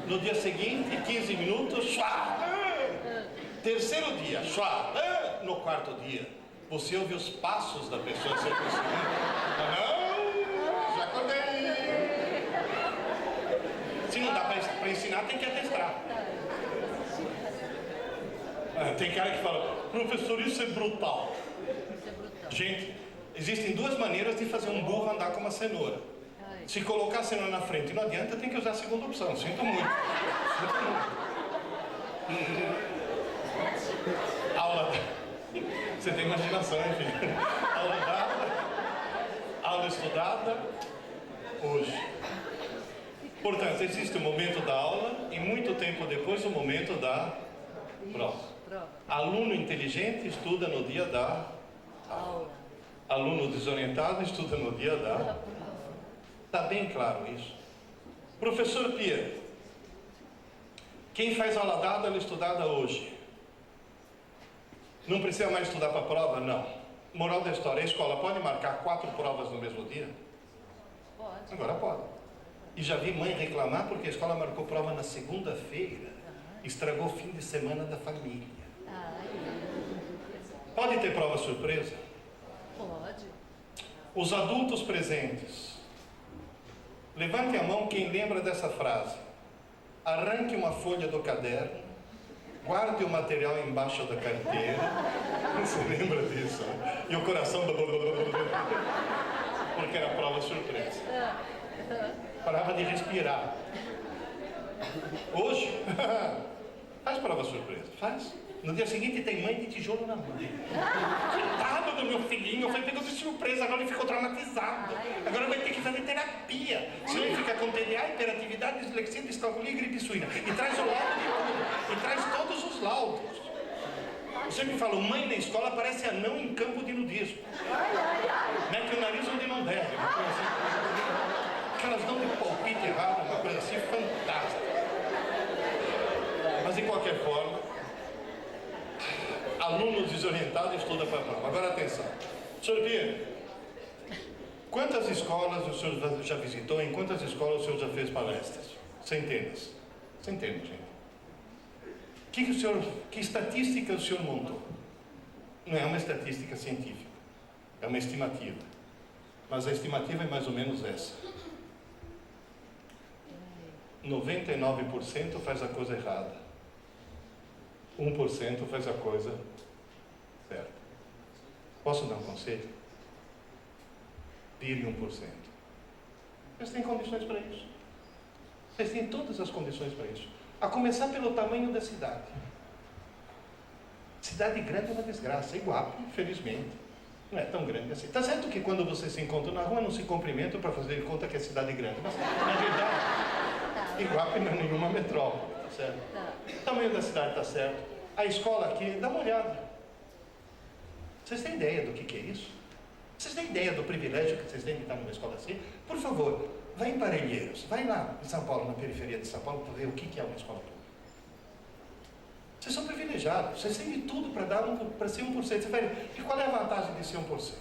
No dia seguinte, 15 minutos, chá! Terceiro dia, chá! No quarto dia, você ouve os passos da pessoa se aproximando. Não, já acordei. Se não dá para ensinar, tem que atestar. Tem cara que fala, professor, isso é brutal. Gente, existem 2 maneiras de fazer um burro andar com uma cenoura. Se colocar a cenoura na frente não adianta, tem que usar a segunda opção. Sinto muito. Aula. Você tem imaginação, hein, filho? Aula dada, aula estudada, hoje. Portanto, existe o momento da aula e muito tempo depois o momento da prova. Aluno inteligente estuda no dia da aula. Aluno desorientado estuda no dia da prova. Está bem claro isso. Professor Pia, quem faz aula dada, aula estudada hoje, não precisa mais estudar para a prova? Não. Moral da história, a escola pode marcar 4 provas no mesmo dia? Pode. Agora pode. E já vi mãe reclamar porque a escola marcou prova na segunda-feira. Estragou o fim de semana da família. Pode ter prova surpresa? Pode. Os adultos presentes, levante a mão quem lembra dessa frase. Arranque uma folha do caderno, guarde o material embaixo da carteira. Você lembra disso, né? E o coração... Porque era prova surpresa. Parava de respirar. Hoje, faz prova surpresa, faz. No dia seguinte tem mãe de tijolo na mão. Coitado do meu filhinho, foi pego de surpresa, agora ele ficou traumatizado. Agora vai ter que fazer terapia. Se ele fica com TDA, hiperatividade, dislexia, descalculia e gripe suína. E traz o laudo de tudo. E traz todos os laudos. Eu sempre falo, mãe na escola parece anão em campo de nudismo. Mete o nariz onde não deve, uma coisa assim. Que elas dão de palpite errado, uma coisa assim fantástica. de qualquer forma, aluno desorientado estuda para prova. Agora atenção. Sr. Pierre, quantas escolas o senhor já visitou? Em quantas escolas o senhor já fez palestras? Centenas. Centenas, gente. Que estatística o senhor montou? Não é uma estatística científica, é uma estimativa. Mas a estimativa é mais ou menos essa: 99% faz a coisa errada, 1% faz a coisa certa. Posso dar um conselho? Vire 1%. Vocês têm condições para isso. Vocês têm todas as condições para isso. A começar pelo tamanho da cidade. Cidade grande é uma desgraça. É Iguape, infelizmente, não é tão grande assim. Está certo que quando vocês se encontram na rua não se cumprimentam para fazer de conta que é cidade grande. Mas, na verdade, Iguape não é nenhuma metrópole. Tá certo? O tamanho da cidade está certo. A escola aqui, dá uma olhada. Vocês têm ideia do que é isso? Vocês têm ideia do privilégio que vocês têm de estar numa escola assim? Por favor, vai em Parelheiros, vai lá em São Paulo, na periferia de São Paulo, para ver o que é uma escola pública. Vocês são privilegiados, vocês têm de tudo para dar para ser 1%. Você vai, e qual é a vantagem de ser 1%?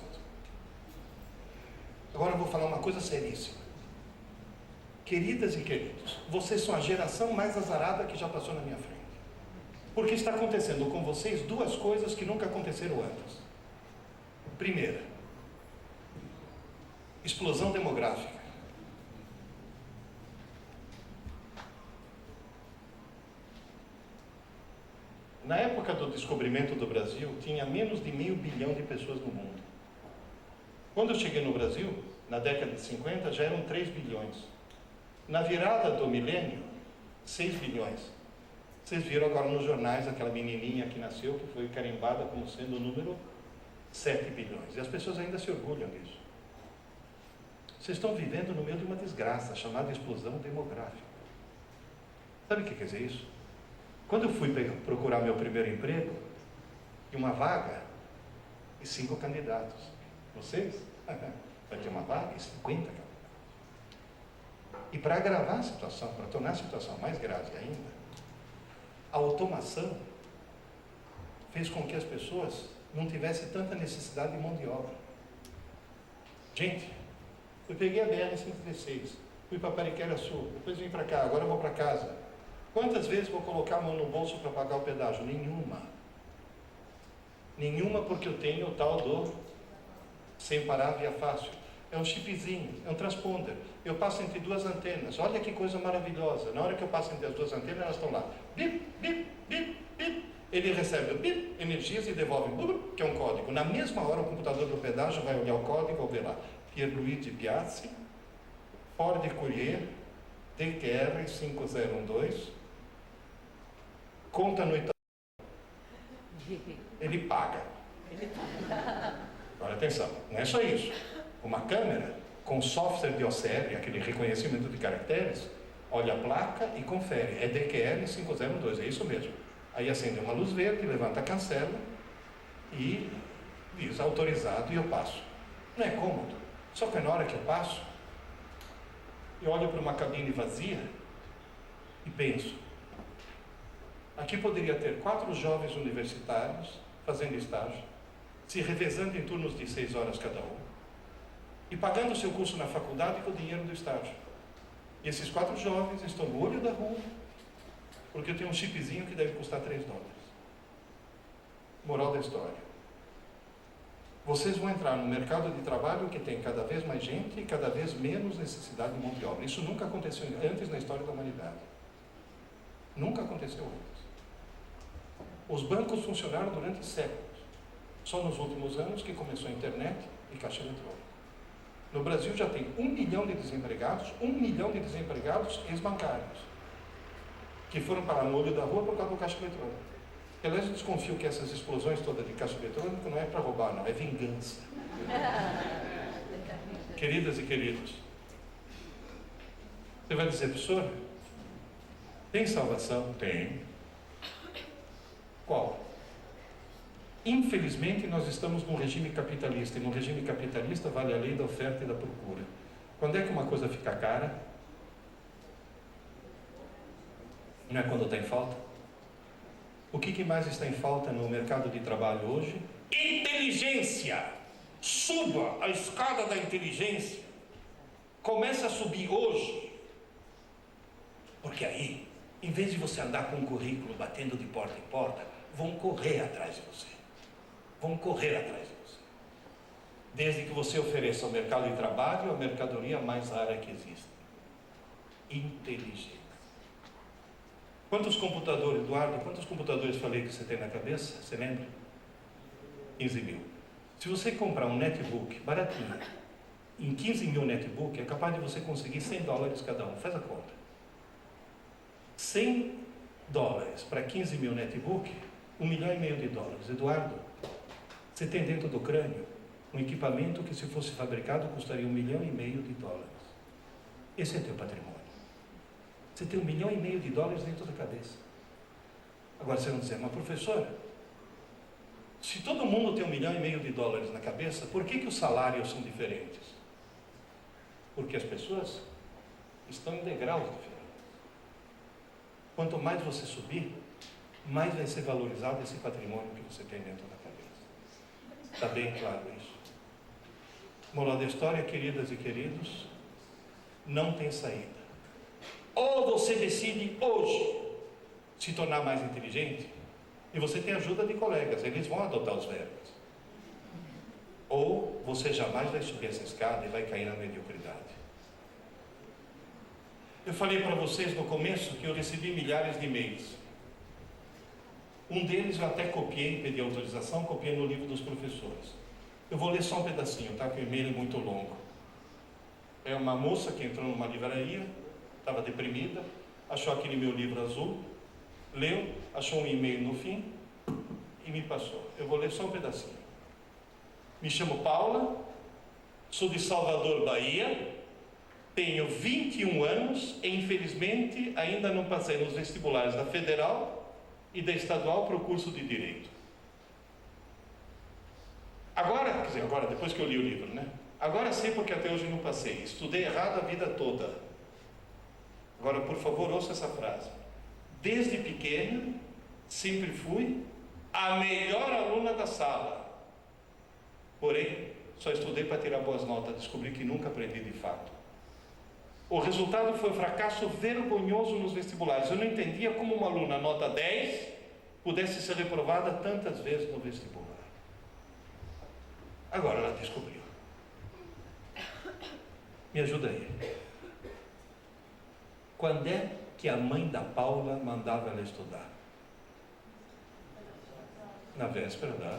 Agora eu vou falar uma coisa seríssima. Queridas e queridos, vocês são a geração mais azarada que já passou na minha frente. Porque está acontecendo com vocês duas coisas que nunca aconteceram antes. Primeira, explosão demográfica. Na época do descobrimento do Brasil, tinha menos de 500 milhões de pessoas no mundo. Quando eu cheguei no Brasil, na década de 50, já eram 3 bilhões. Na virada do milênio, 6 bilhões. Vocês viram agora nos jornais aquela menininha que nasceu, que foi carimbada como sendo o número 7 bilhões. E as pessoas ainda se orgulham disso. Vocês estão vivendo no meio de uma desgraça chamada explosão demográfica. Sabe o que quer dizer isso? Quando eu fui procurar meu primeiro emprego, tinha uma vaga e 5 candidatos. Vocês? Vai ter uma vaga e 50 candidatos. E para agravar a situação, para tornar a situação mais grave ainda, a automação fez com que as pessoas não tivessem tanta necessidade de mão de obra. Gente, eu peguei a BR-116, fui para Pariquera Sul, depois vim para cá, agora eu vou para casa. Quantas vezes vou colocar a mão no bolso para pagar o pedágio? Nenhuma. Nenhuma, porque eu tenho o tal do sem parar via fácil. É um chipzinho, é um transponder. Eu passo entre duas antenas. Olha que coisa maravilhosa. Na hora que eu passo entre as duas antenas, elas estão lá. Bip, bip, bip, bip. Ele recebe o bip, energias e devolve bip, que é um código. Na mesma hora, o computador do pedágio vai olhar o código e vai ver lá. Pierluigi Piazzi, Ford Courier, DQR 5012, conta no Itaú. Ele paga. Agora atenção, não é só isso. Uma câmera com software de OCR, aquele reconhecimento de caracteres, olha a placa e confere. É DQR 502, é isso mesmo. Aí acende uma luz verde, levanta a cancela e diz autorizado e eu passo. Não é cômodo. Só que na hora que eu passo, eu olho para uma cabine vazia e penso, aqui poderia ter 4 jovens universitários fazendo estágio, se revezando em turnos de 6 horas cada um, e pagando o seu curso na faculdade com o dinheiro do estágio. E esses 4 jovens estão no olho da rua, porque eu tenho um chipzinho que deve custar $3. Moral da história. Vocês vão entrar no mercado de trabalho que tem cada vez mais gente e cada vez menos necessidade de mão de obra. Isso nunca aconteceu antes na história da humanidade. Nunca aconteceu antes. Os bancos funcionaram durante séculos. Só nos últimos anos que começou a internet e caixa eletrônica. No Brasil já tem 1 milhão de desempregados, 1 milhão de desempregados ex-bancários, que foram parar no olho da rua por causa do caixa eletrônico. Aliás, eu desconfio que essas explosões todas de caixa eletrônico não é para roubar, não, é vingança. Queridas e queridos, você vai dizer, professor, tem salvação? Tem. Qual? Infelizmente, nós estamos num regime capitalista, e no regime capitalista vale a lei da oferta e da procura. Quando é que uma coisa fica cara? Não é quando está em falta? O que mais está em falta no mercado de trabalho hoje? Inteligência. Suba a escada da inteligência. Começa a subir hoje. Porque aí, em vez de você andar com um currículo batendo de porta em porta, vão correr atrás de você. Vão correr atrás de você. Desde que você ofereça ao mercado de trabalho a mercadoria mais rara que existe. Inteligência. Quantos computadores, Eduardo, quantos computadores falei que você tem na cabeça? Você lembra? 15 mil. Se você comprar um netbook baratinho, em 15 mil netbook, é capaz de você conseguir $100 cada um. Faz a conta. $100 para 15 mil netbook, $1,5 milhão. Eduardo, você tem dentro do crânio um equipamento que, se fosse fabricado, custaria $1,5 milhão. Esse é teu patrimônio. Você tem $1,5 milhão dentro da cabeça. Agora você não dizer, mas professora, se todo mundo tem $1,5 milhão na cabeça, por que os salários são diferentes? Porque as pessoas estão em degraus diferentes. Quanto mais você subir, mais vai ser valorizado esse patrimônio que você tem dentro da cabeça. Está bem claro isso? Moral da história, queridas e queridos, não tem saída. Ou você decide hoje se tornar mais inteligente, e você tem ajuda de colegas, eles vão adotar os verbos. Ou você jamais vai subir essa escada e vai cair na mediocridade. Eu falei para vocês no começo que eu recebi milhares de e-mails. Um deles eu até copiei, pedi autorização, copiei no livro dos professores. Eu vou ler só um pedacinho, tá? Que o e-mail é muito longo. É uma moça que entrou numa livraria, estava deprimida, achou aquele meu livro azul, leu, achou um e-mail no fim e me passou. Eu vou ler só um pedacinho. Me chamo Paula, sou de Salvador, Bahia, tenho 21 anos e infelizmente ainda não passei nos vestibulares da Federal e da Estadual para o curso de Direito. Agora, depois que eu li o livro, né? Agora sei porque até hoje não passei. Estudei errado a vida toda. Agora, por favor, ouça essa frase. Desde pequena, sempre fui a melhor aluna da sala. Porém, só estudei para tirar boas notas. Descobri que nunca aprendi de fato. O resultado foi um fracasso vergonhoso nos vestibulares. Eu não entendia como uma aluna nota 10 pudesse ser reprovada tantas vezes no vestibular. Agora ela descobriu. Me ajuda aí. Quando é que a mãe da Paula mandava ela estudar? Na véspera da...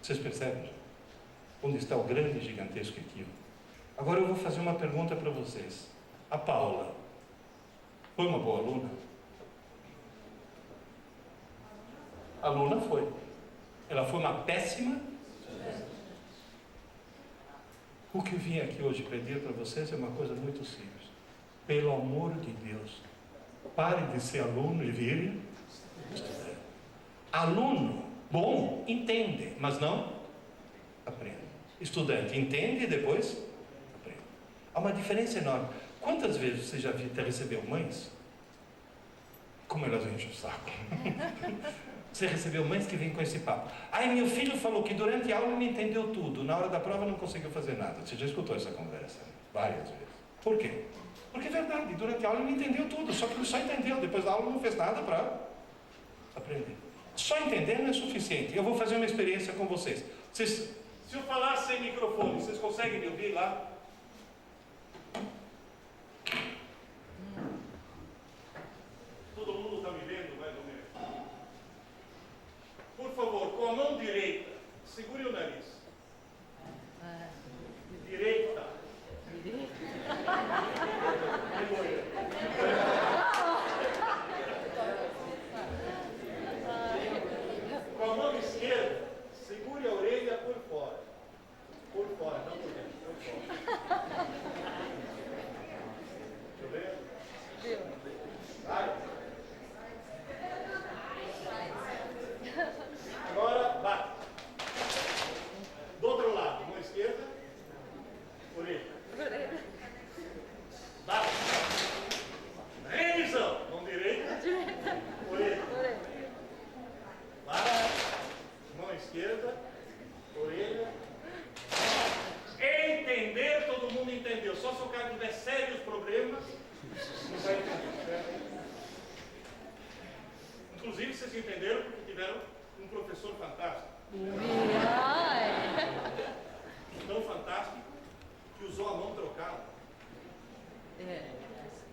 Vocês percebem? Onde está o grande e gigantesco equívoco? Agora eu vou fazer uma pergunta para vocês. A Paula foi uma boa aluna? A aluna foi. Ela foi uma péssima? O que eu vim aqui hoje pedir para vocês é uma coisa muito simples. Pelo amor de Deus, pare de ser aluno e vire estudante. Aluno bom entende, mas não aprende. Estudante entende e depois aprende. Há uma diferença enorme. Quantas vezes você já recebeu mães? Como elas enchem o saco. Você recebeu mães que vêm com esse papo. Ai, meu filho falou que durante a aula ele entendeu tudo, na hora da prova não conseguiu fazer nada. Você já escutou essa conversa várias vezes. Por quê? Porque é verdade, durante a aula ele entendeu tudo, só que ele só entendeu, depois da aula não fez nada para aprender. Só entender não é suficiente. Eu vou fazer uma experiência com vocês. Se eu falar sem microfone, vocês conseguem me ouvir lá? Todo mundo está me vendo, mais ou menos? Por favor, com a mão direita, segure o nariz. Direita. Com a mão esquerda, segure a orelha por fora. Por fora, não por dentro, por fora. se entenderam porque tiveram um professor fantástico. Tão fantástico que usou a mão trocada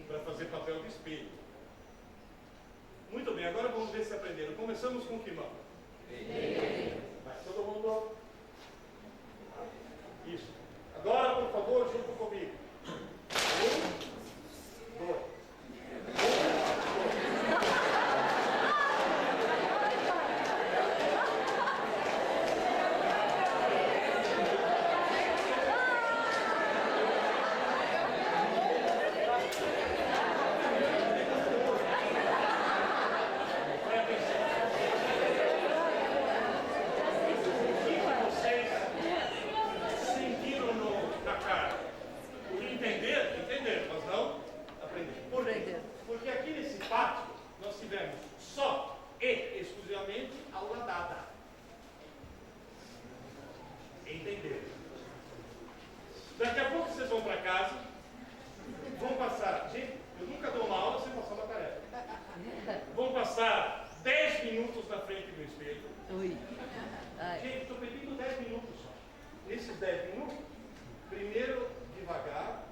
para fazer papel de espelho. Muito bem, agora vamos ver se aprenderam. Começamos com que mão? Vai, todo mundo. Isso. Agora, por favor, junto comigo. 1, 2. Porque aqui nesse pátio nós tivemos só e exclusivamente aula dada. Entender. Daqui a pouco vocês vão para casa, vão passar. Gente, eu nunca dou uma aula sem passar uma tarefa. Vão passar 10 minutos na frente do espelho. Gente, estou pedindo 10 minutos só. Nesses 10 minutos, primeiro devagar,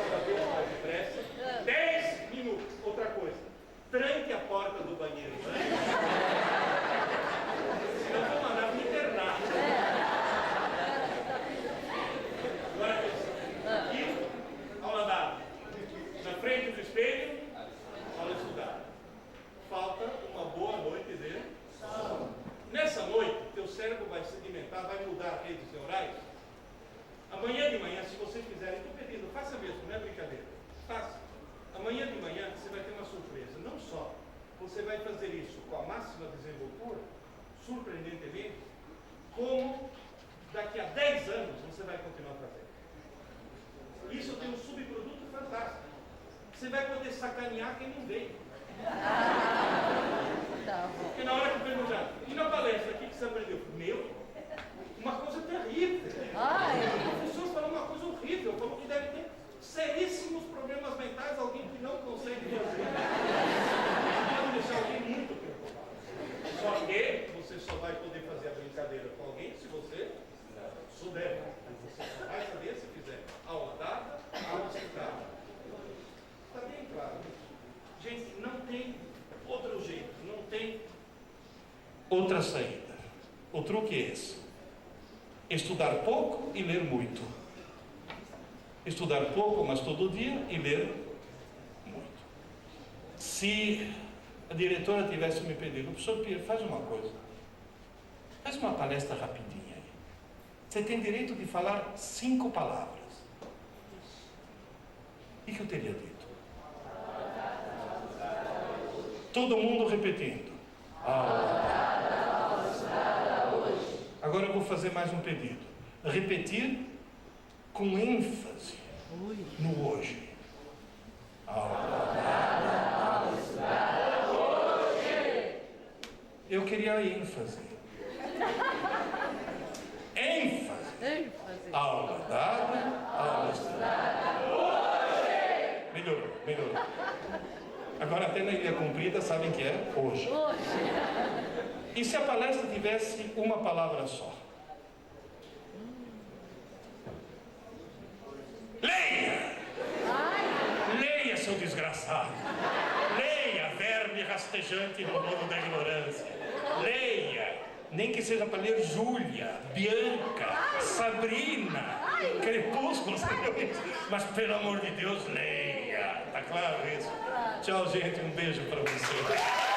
cada vez mais depressa. 10 minutos. Outra coisa, tranque a porta do banheiro. Senão vou mandar me internar. Agora aqui, aula dada. Na frente do espelho, aula estudada. Falta uma boa noite de sono. Nessa noite, teu cérebro vai sedimentar, vai mudar redes neurais. Amanhã de manhã, se vocês quiserem, estou pedindo, faça mesmo, não é brincadeira. Faça. Amanhã de manhã você vai ter uma surpresa. Não só você vai fazer isso com a máxima desenvoltura, surpreendentemente, como daqui a 10 anos você vai continuar fazendo. Isso tem um subproduto fantástico. Você vai poder sacanear quem não veio. Porque na hora que perguntar, e na palestra, o que você aprendeu? Meu, uma coisa terrível. O professor falou uma coisa horrível, falou que deve ter seríssimos problemas mentais, alguém que não consegue fazer. Pode deixar alguém muito preocupado. Só que você só vai poder fazer a brincadeira com alguém se você souber. Você só vai saber se fizer aula dada, aula estudada. Está bem claro. Gente, não tem outro jeito, não tem outra saída. O truque é esse. Estudar pouco e ler muito. Estudar pouco, mas todo dia, e ler muito. Se a diretora tivesse me pedido, professor Pierre, faz uma coisa. Faz uma palestra rapidinha aí. Você tem direito de falar 5 palavras. O que eu teria dito? Todo mundo repetindo. Agora eu vou fazer mais um pedido. Repetir com ênfase no hoje. Eu queria ênfase. ênfase. Aula dada, aula estudada. Hoje! Melhorou. Agora até na Ilha Comprida sabem que é hoje. E se a palestra tivesse uma palavra só? Leia! Leia, seu desgraçado! Leia, verme rastejante no lodo da ignorância! Leia! Nem que seja para ler Júlia, Bianca, Sabrina, Crepúsculo, mas pelo amor de Deus, leia! Tá claro isso? Tchau, gente, um beijo para vocês.